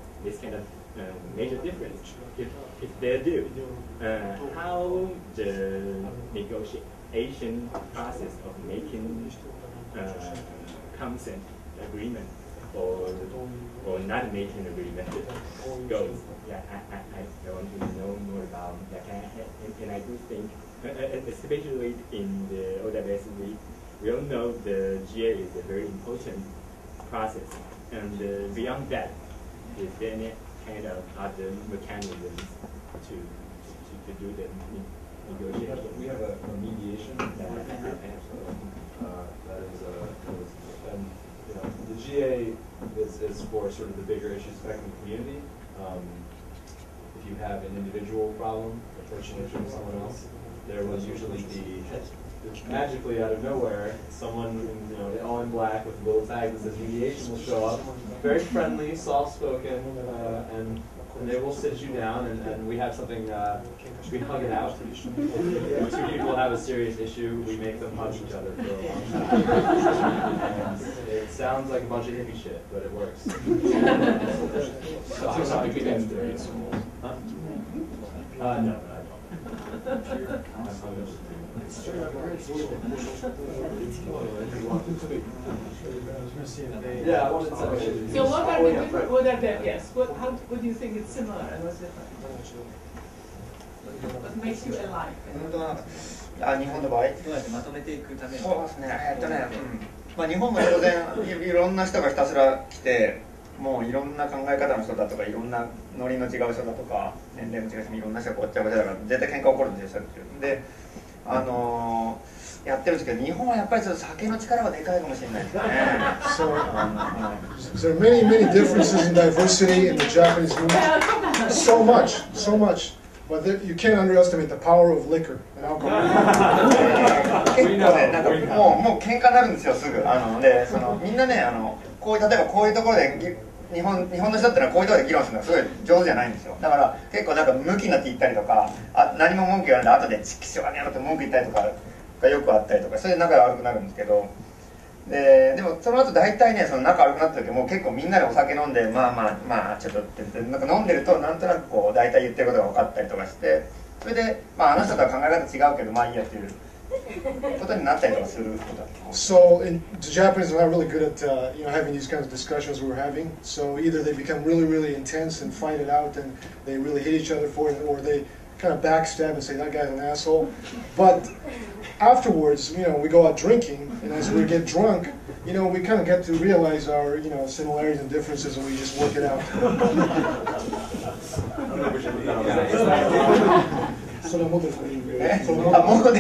major difference? If there do, how the negotiation process of making consent agreement or not making agreement goes? Yeah, I want to know more about that. And I do think, especially in the OWS, we all know the GA is a very important process. And beyond that, is there any kind of other mechanisms to do the negotiation?
We have a mediation. The GA is for sort of the bigger issues affecting the community. If you have an individual problem approaching it from someone else, there will usually be magically out of nowhere someone all in black with a little tag that says mediation will show up, very friendly, soft-spoken, and they will sit you down, and we have something, we hug it out. If two people have a serious issue, we make them hug each other for a long time. And it sounds like a bunch of hippie shit, but it works. No, I don't. Yeah, I wanted to say.
So what are the different? What are the, yes? What do you think is similar and what's different? What makes you alive?
日本の場合、
どうやってまとめていくために。
そうですね。まあ日本も当然いろんな人がひたすら来て、もういろんな考え方の人だとか、いろんなノリの違う人だとか、年齢も違うし、いろんな人がごっちゃごちゃだから絶対喧嘩起こるんですよ。で、やってるんですけど、日本はやっぱりちょっと酒の力はでかいかもしれないですね。
So there are many, many differences in diversity in the Japanese movement. So much. But you can't underestimate the power of liquor and alcohol.
結構ね、なんかもう喧嘩になるんですよ、すぐ。で、みんなね、こういう例えばこういうところで日本の人ってのはこういうところで議論するのがすごい上手じゃないんですよ。だから結構なんかムキになって言ったりとか、何も文句言わないで後でチキショーがねやろって文句言ったりとかがよくあったりとか、それで仲悪くなるんですけど。でもその後大体ね、その仲悪くなった時も結構みんなでお酒飲んでまあちょっとってなんか飲んでるとなんとなくこう大体言ってることが分かったりとかして、それであの人とは考え方違うけどまあいいやっていうことになったりとかすることだと。
So the Japanese are not really good at having these kinds of discussions we were having. So either they become really, really intense and fight it out, and they really hate each other for it, or they kind of backstab and say that guy's an asshole. But afterwards, we go out drinking, and as we get drunk, we kind of get to realize our, similarities and differences, and we just work it out. それはモデ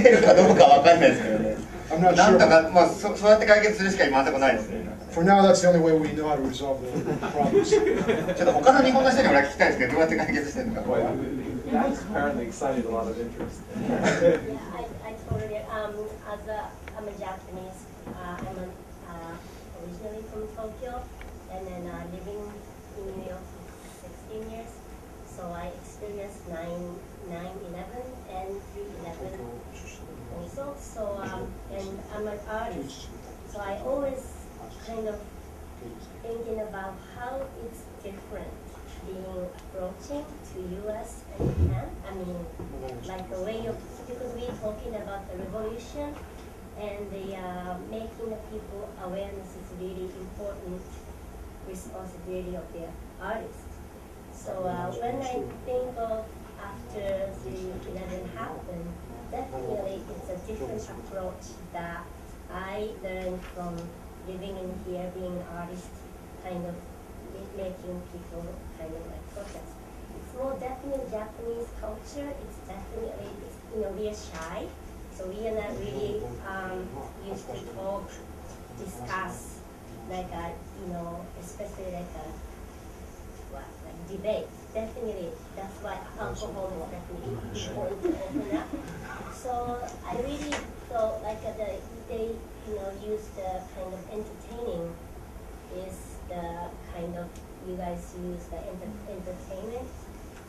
ルかどうかわかんないですけどね。なんとかそうやって解決するしか今のところないですね。For now, that's the only way we know how to resolve the problems. ちょっと他の日本の人に俺は聞きたいですけど、どうやって解決してるのか。
That's apparently excited a lot of interest.
I totally, I'm a Japanese, I'm originally from Tokyo, and then living in New York for 16 years. So I experienced 9/11 and 3/11 also. So and I'm an artist, so I always kind of thinking about how it's different being approaching to US and Japan. I mean, like the way of, because we're talking about the revolution and the making the people awareness is really important responsibility of the artist. So when I think of after the 11 happened, definitely it's a different approach that I learned from living in here, being an artist, kind of making people kind of like protest. It's more definitely Japanese culture. It's definitely, we are shy, so we are not really used to talk, discuss, like especially like debate. Definitely, that's why alcohol is definitely important to open up. So I really thought like they use the kind of entertaining is the kind of you guys use the entertainment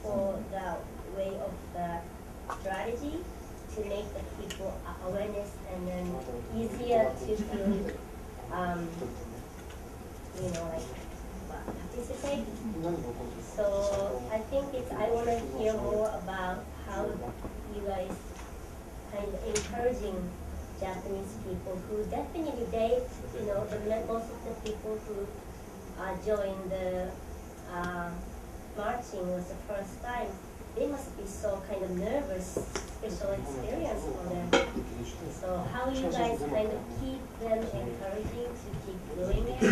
for the way of the strategy to make the people awareness and then easier to feel participate. So I think I want to hear more about how you guys kind of encouraging Japanese people who definitely most of the people who joined the marching was the first time. They must be so kind of nervous, special experience for them. So how you guys kind of keep them encouraging to keep doing it,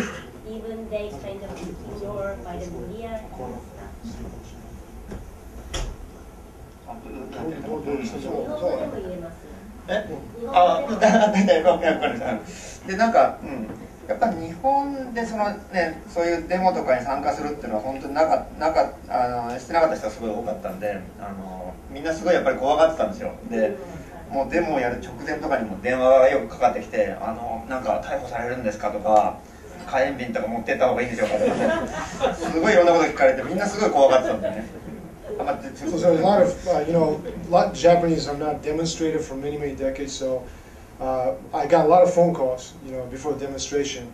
even they kind of ignored by the media and stuff.
でなんかやっぱり日本でそういうデモとかに参加するっていうのは本当にしてなかった人がすごい多かったんで、みんなすごいやっぱり怖がってたんですよ。でもうデモをやる直前とかにも電話がよくかかってきてなんか逮捕されるんですかとか火炎瓶とか持ってった方がいいんでしょうかとかすごいいろんなこと聞かれてみんなすごい怖がってたんだよね。
So there's a lot of, a lot of Japanese have not demonstrated for many, many decades. So I got a lot of phone calls, before the demonstration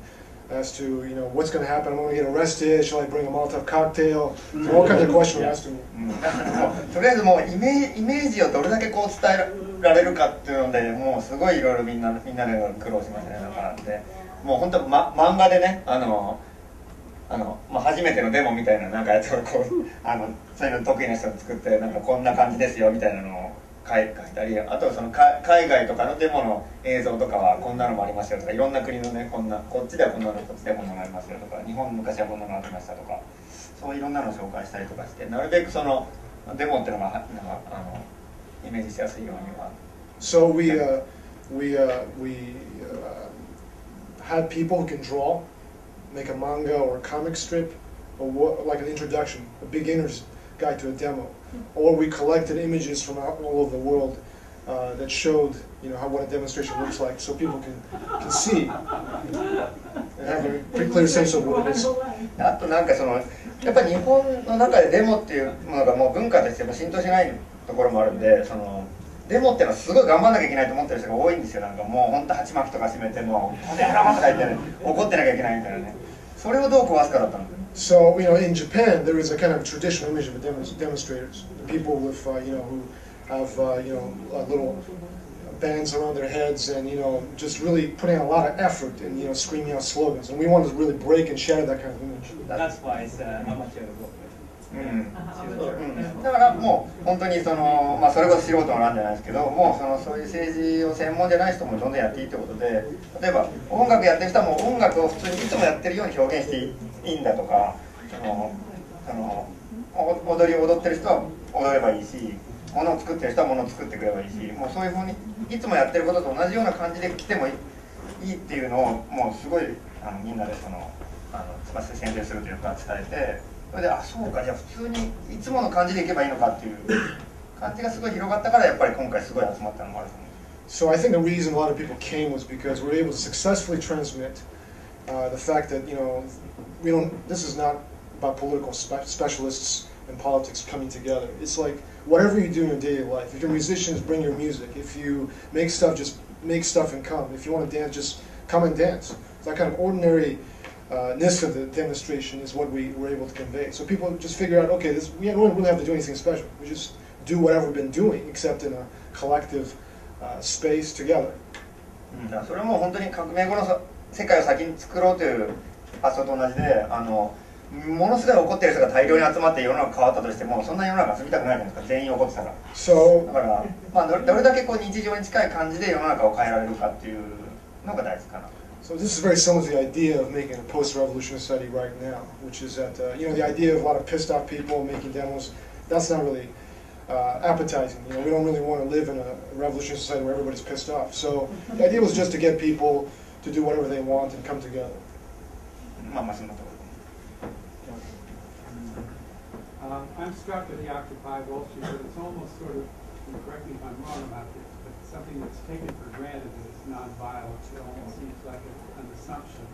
as to, what's going to happen. I'm going to get arrested. Shall I bring a Molotov cocktail? All kinds of questions were asked to me.
とりあえずもうイメージをどれだけこう伝えられるかっていうので、もうすごいいろいろみんなで苦労しましたね。だからで、もう本当漫画でね、まあ、初めてのデモみたいななんかやつをこうそういうの得意な人が作ってなんかこんな感じですよみたいなのを書いたり、あとその海外とかのデモの映像とかはこんなのもありますよとか、いろんな国のねこっちではこんなのこっちでこんなのありますよとか、日本昔はこんなのありましたとか、そういろんなのを紹介したりとかして、なるべくそのデモっていうのがイメージしやすいようには。
So we had people who can draw, make a manga or a comic strip, or like an introduction, a beginner's guide to a demo. Or we collected images from all over the world that showed, what a demonstration looks like, so people can see and have a pretty clear sense of what it is.
あとなんかやっぱり日本の中でデモっていうものがもう文化としても浸透しないところもあるんで、デモっていうのはすごい頑張んなきゃいけないと思ってる人が多いんですよ。なんかもう本当鉢巻きとか締めてもう「これやろう!」とか言ってね、怒ってなきゃいけないみたいなね。それをどう壊すかだったんです。
So, in Japan, there is a kind of traditional image of demonstrators, people with, who have, little bands around their heads and, just really putting a lot of effort and, screaming out slogans. And we want to really break and shatter that kind of image.
That's why it's amateur work.
だからもう本当にそれこそ素人のなんじゃないですけど、もうそういう政治を専門じゃない人もどんどんやっていいということで、例えば音楽やってる人はもう音楽を普通にいつもやってるように表現していいんだとか、踊ってる人は踊ればいいし、物を作ってる人は物を作ってくればいいし、もうそういうふうにいつもやってることと同じような感じで来てもいいっていうのをもうすごいみんなで宣伝するというか伝えて。それでそうか、じゃあ普通にいつもの感じでいけばいいのかっていう感じがすごい広がったから、やっぱり今回すごい集まったのもあると思う。
So I think the reason a lot of people came was because we were able to successfully transmit the fact that this is not about political specialists and politics coming together. It's like whatever you do in your daily life. If you're musicians, bring your music. If you make stuff, just make stuff and come. If you want to dance, just come and dance. That kind of ordinary ness of the demonstration is what we were able to convey. So people just figure out, okay, we don't really have to do anything special. We just do whatever we've been doing, except in a collective space together.
それも本当に革命後の世界を先に作ろうという発想と同じで、ものすごい怒ってる人が大量に集まって世の中変わったとしても、そんな世の中住みたくないじゃないですか、全員怒ってたら。だから、どれだけ日常に近い感じで世の中を変えられるかっていうのが大事かな。
So this is very similar to the idea of making a post-revolutionary society right now, which is that, the idea of a lot of pissed off people making demos, that's not really appetizing. We don't really want to live in a revolutionary society where everybody's pissed off. So the idea was just to get people to do whatever they want and come together.
I'm struck with the Occupy Wall Street, but it's almost sort of, correct me if I'm wrong about this, but something that's taken for granted that it's non-violent. It almost seems like an assumption.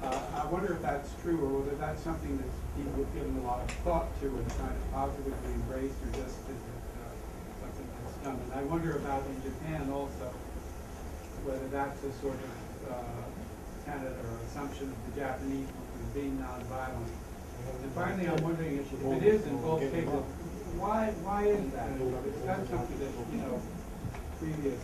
I wonder if that's true, or whether that's something that people have given a lot of thought to and trying to positively embrace, or just is it something that's done. And I wonder about in Japan also, whether that's a sort of tenet or assumption of the Japanese as being non-violent. And finally, I'm wondering if it is in both cases, why is that? Because that's something that, previous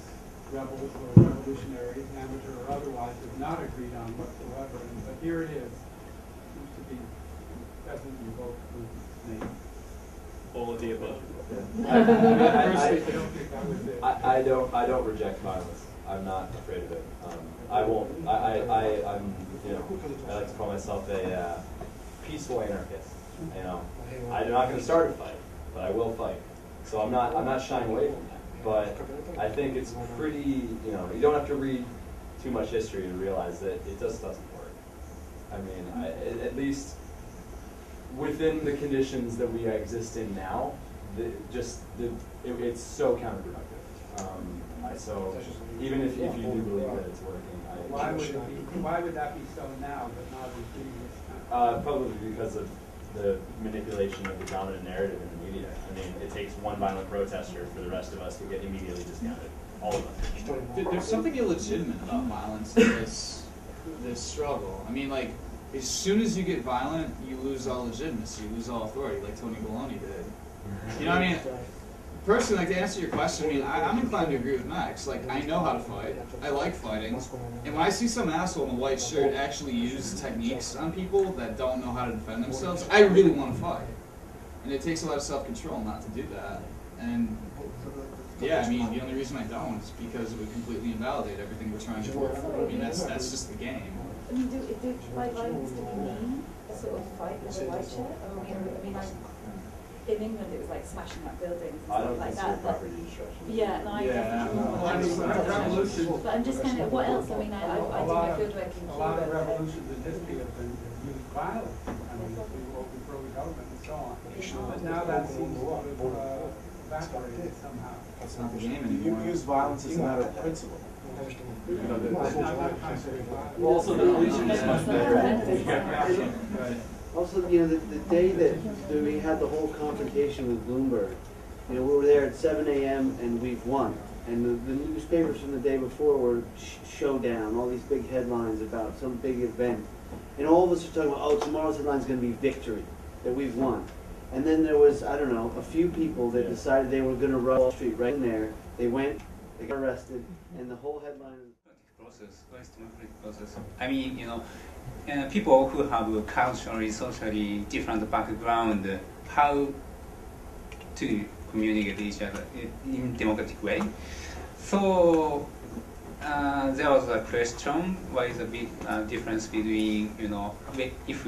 rebels or revolutionaries, amateur or otherwise, have not agreed on whatsoever. But here it is. Seems to be present in both movements.
All of the above.
I
don't reject violence. I'm not afraid of it. I'm I like to call myself a peaceful anarchist. I'm not going to start a fight, but I will fight. So I'm not shying away from that. But I think it's pretty, you don't have to read too much history to realize that it just doesn't work. I mean, at least within the conditions that we exist in now, it's so counterproductive. So even if you do believe that it's working,
why would that be so now, but not in previous times?
Probably because of the manipulation of the dominant narrative in the media. I mean, it takes one violent protester for the rest of us to get immediately discounted. All of us.
There's something illegitimate about violence in this struggle. I mean, like, as soon as you get violent, you lose all legitimacy, you lose all authority, like Tony Baloney did. You know what I mean? personally, like to answer your question, I mean, I'm inclined to agree with Max. Like, I know how to fight. I like fighting. And when I see some asshole in a white shirt actually use techniques on people that don't know how to defend themselves, I really want to fight. And it takes a lot of self-control not to do that. And yeah, I mean, the only reason I don't is because it would completely invalidate everything we're trying to do. I mean, that's just the game.
I mean, by violence do you mean a sort of fight with a white shirt? Or, I mean, like, in England it was like smashing up buildings and stuff like that. Yeah, no, I definitely. But I'm just kind of, what else? I mean, I did my field work in Cuba.
A lot of revolutions in history have been used violence. I mean, people overthrow the government and so on. But now that seems to have evaporated somehow.
It's not the game anymore.
You use violence as a matter of principle.
Also, the religion is much better.
Also, the day that we had the whole confrontation with Bloomberg, we were there at 7 a.m. and we've won. And the newspapers from the day before were showdown, all these big headlines about some big event. And all of us are talking about, oh, tomorrow's headline is going to be victory, that we've won. And then there was, I don't know, a few people that decided they were going to run Wall Street right in there. They went, they got arrested, and the whole headline is...
Process. I mean, people who have culturally, socially different background, how to communicate each other in democratic way. So there was a question: what is the big difference between if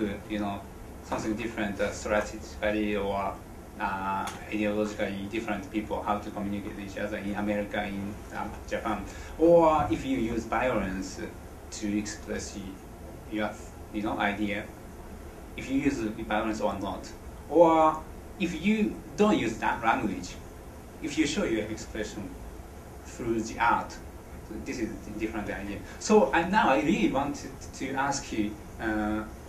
something different strategically or ideologically different people, how to communicate with each other in America, in Japan, or if you use violence to express your idea, if you use violence or not, or if you don't use that language, if you show your expression through the art, this is a different idea. So now I really wanted to ask you,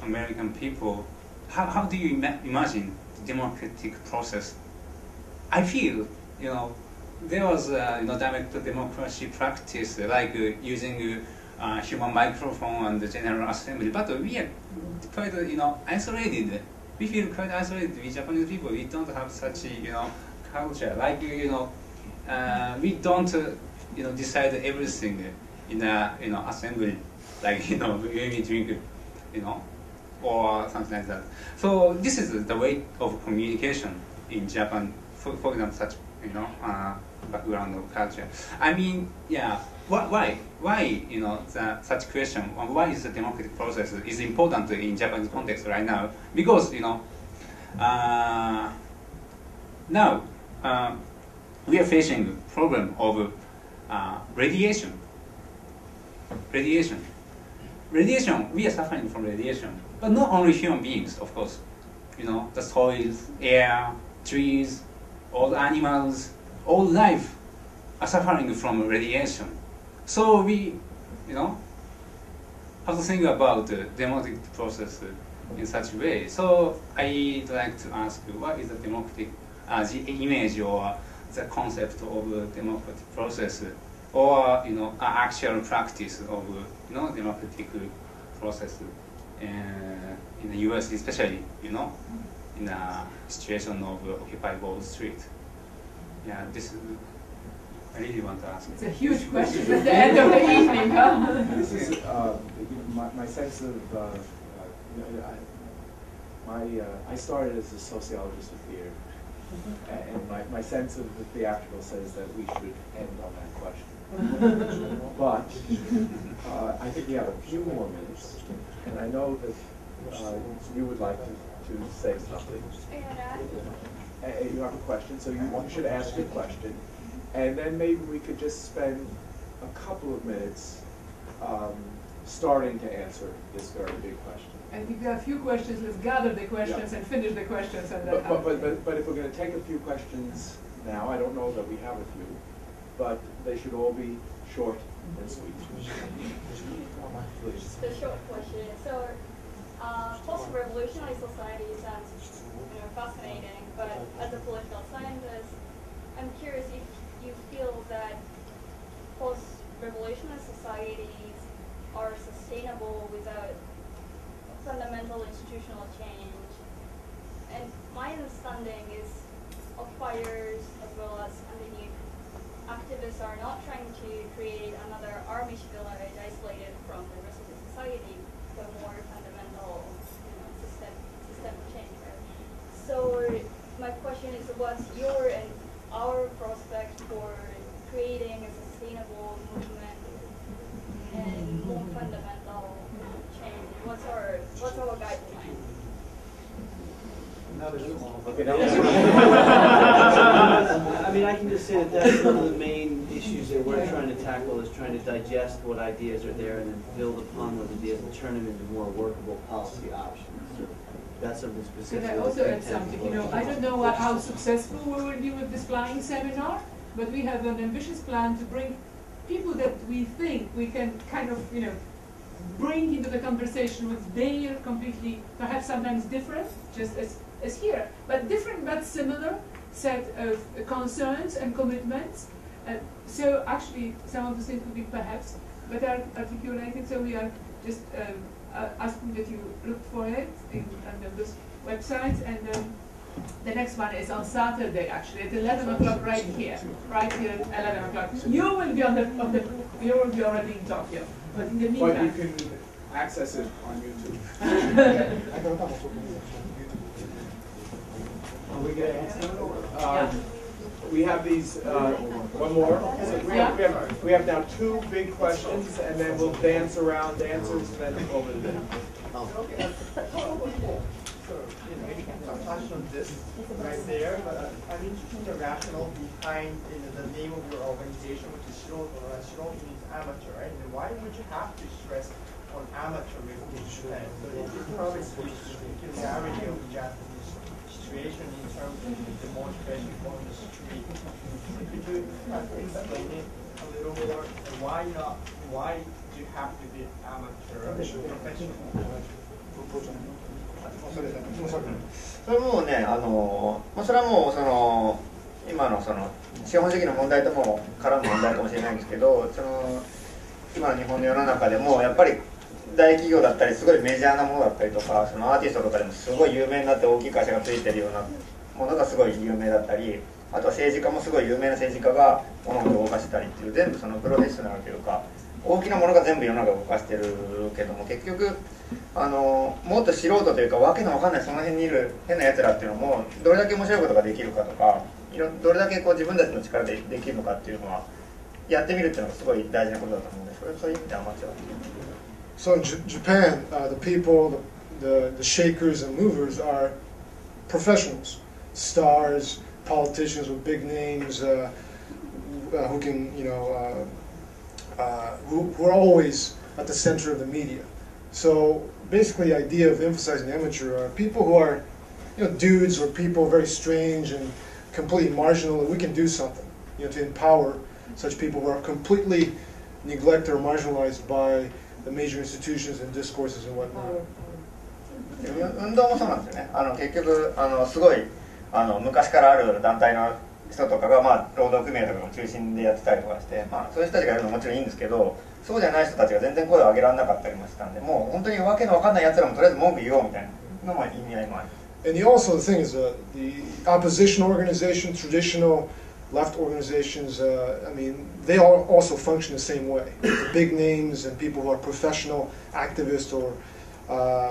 American people, how do you imagine the democratic process? I feel, there was direct democracy practice, like using human microphone and the General Assembly, but we are quite, isolated. We feel quite isolated. We Japanese people, we don't have such, culture. Like, we don't, decide everything in a, assembly. Like, when we drink, or something like that. So this is the way of communication in Japan. For example, such, background of culture. I mean, yeah. Why? Such question? Why is the democratic process is important in Japanese context right now? Because now we are facing problem of radiation. Radiation. We are suffering from radiation, but not only human beings, of course. The soils, air, trees, all animals, all life are suffering from radiation. So we, have to think about the democratic process in such a way. So I'd like to ask you, what is the democratic, the image or the concept of the democratic process, or actual practice of democratic process in the U.S. especially, in a situation of Occupy Wall Street. Yeah, this is. I really want to ask.
It's a huge question at the end of the evening, huh?
This is my sense of I started as a sociologist of theater, and my sense of the theatrical says that we should end on that question. But I think we have a few more minutes, and I know that you would like to say something. You have a question, so you should ask your question. And then maybe we could just spend a couple of minutes starting to answer this very big question.
And we've got a few questions. Let's gather the questions and finish the questions. And then
but if we're going to take a few questions now, I don't know that we have a few, but they should all be short and sweet. Please.
The short question. So, post-revolutionary society sounds fascinating, but as a political scientist, I'm curious if you feel that post-revolutionary societies are sustainable without fundamental institutional change. And my understanding is occupiers as well as anti-nuke activists are not trying to create another Amish village isolated from the rest of the society, but more fundamental, system change. Right? So my question is, what's your and our prospect for creating a sustainable movement and more fundamental change? What's our guideline?
I mean, I can just say that that's one of the main issues that we're trying to tackle, is trying to digest what ideas are there and then build upon those ideas and turn them into more workable policy options. So that's something specific.
Can I also add something? I don't know how successful we will be with this flying seminar, but we have an ambitious plan to bring people that we think we can kind of, bring into the conversation with their completely, perhaps sometimes different, just as here, but different but similar set of concerns and commitments. So actually, some of the things would be perhaps better articulated. So we are just asking that you look for it on those websites, and the next one is on Saturday, actually at 11 o'clock, right here at 11 o'clock. You will be you will be already in Tokyo, but in the meantime.
But you can access it on YouTube.
Are we going to answer?
We have these, one more. So we have now 2 big questions, and then we'll dance around answers, and then over to them.
Touch on this right there, but I'm interested in the rationale behind the name of your organization, which is Shiroto. Shiroto means amateur, right? And why would you have to stress on amateurism in Japan? So it probably speaks to the peculiarity of the Japanese situation in terms of the motivation on the street. Could you explain it a little more? And why do you have to be amateur professional?
それもね、それはもう今の資本主義の問題とも絡む問題かもしれないんですけど、今の日本の世の中でもやっぱり大企業だったりすごいメジャーなものだったりとか、アーティストとかでもすごい有名になって大きい会社がついてるようなものがすごい有名だったり、あとは政治家もすごい有名な政治家が物事を動かしてたりっていう、全部プロフェッショナルというか大きなものが全部世の中を動かしてるけども、結局もっと素人というかわけのわかんないその辺にいる変なやつらっていうのもどれだけ面白いことができるかとか、どれだけ自分たちの力でできるのかっていうのはやってみるっていうのがすごい大事なことだと思うので、そういう意味でアマチュア。
So in Japan, the people, the shakers and movers are professionals, stars, politicians with big names, who can, who are always at the center of the media. So basically, the idea of emphasizing amateur are people who are, dudes or people very strange and completely marginal, and we can do something, to empower such people who are completely neglected or marginalized by the major institutions and discourses and whatnot.
運動もそうなんですよね。結局すごい昔からある団体の人とかが、労働組合とかが中心でやってたりとかして、そういう人たちがやるのももちろんいいんですけど、そうじゃない人たちが全然声を上げられなかったりもしたんで、もう本当にわけのわかんないやつらもとりあえず文句言おうみたいなのも意味合いもある。
And also the thing is, the opposition organization, traditional left organizations, I mean, they all also function the same way. Big names and people who are professional activists or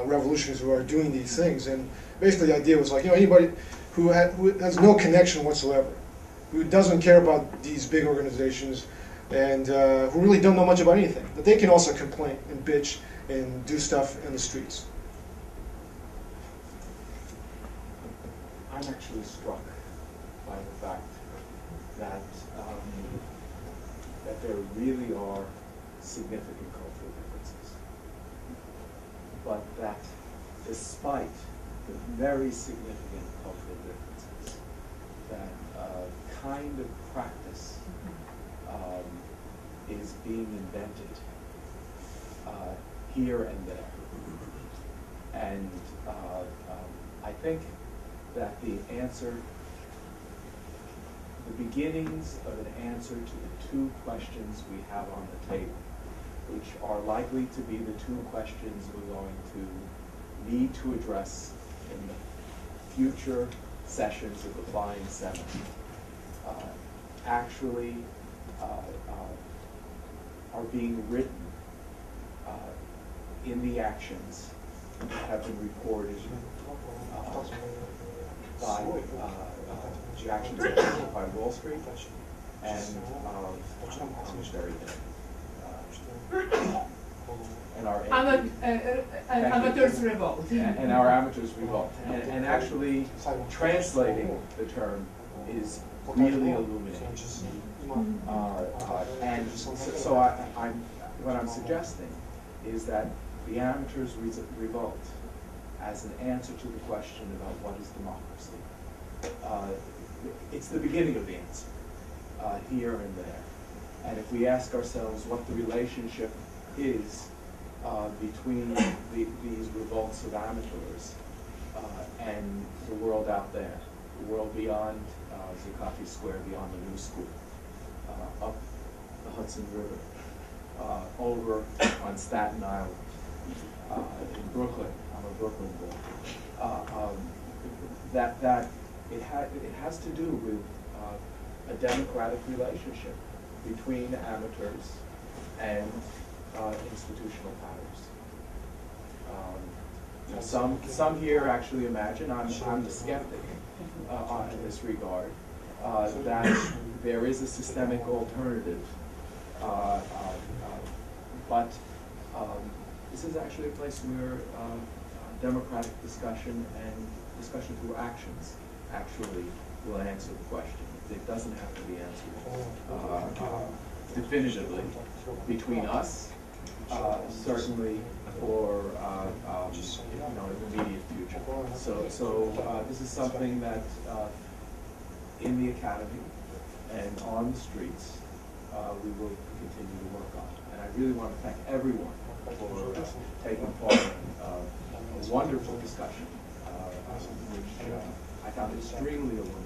revolutionaries who are doing these things. And basically the idea was like, anybody who has no connection whatsoever, who doesn't care about these big organizations, and who really don't know much about anything, but they can also complain and bitch and do stuff in the streets.
I'm actually struck by the fact that that there really are significant cultural differences, but that despite the very significant cultural differences, that kind of practice is being invented here and there, and I think that the beginnings of an answer to the 2 questions we have on the table, which are likely to be the 2 questions we're going to need to address in the future sessions of the Flying Seven actually are being written in the actions that have been reported by the actions of Occupy Wall Street and very and our
Amateurs Revolt.
And our Amateurs Revolt. And actually translating the term is really illuminating. And so what I'm suggesting is that the Amateurs Revolt, as an answer to the question about what is democracy, it's the beginning of the answer, here and there. And if we ask ourselves what the relationship is between these revolts of amateurs and the world out there, the world beyond Zuccotti Square, beyond the New School, up the Hudson River, over on Staten Island, in Brooklyn. I'm a Brooklyn boy. That it has to do with a democratic relationship between amateurs and institutional powers. Some here actually imagine, I'm the skeptic in this regard, that there is a systemic alternative, but this is actually a place where democratic discussion and discussion through actions actually will answer the question. It doesn't have to be answered definitively between us, certainly for in the immediate future. So this is something that in the academy and on the streets we will continue to work on. And I really want to thank everyone for taking part in a wonderful discussion, which I found extremely illuminating.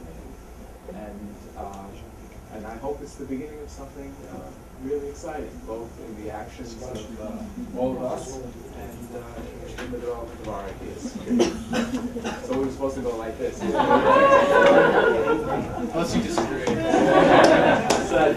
And I hope it's the beginning of something really exciting, both in the actions of all of us and in the development of our ideas. So we were supposed to go like this.
Unless you disagree.
So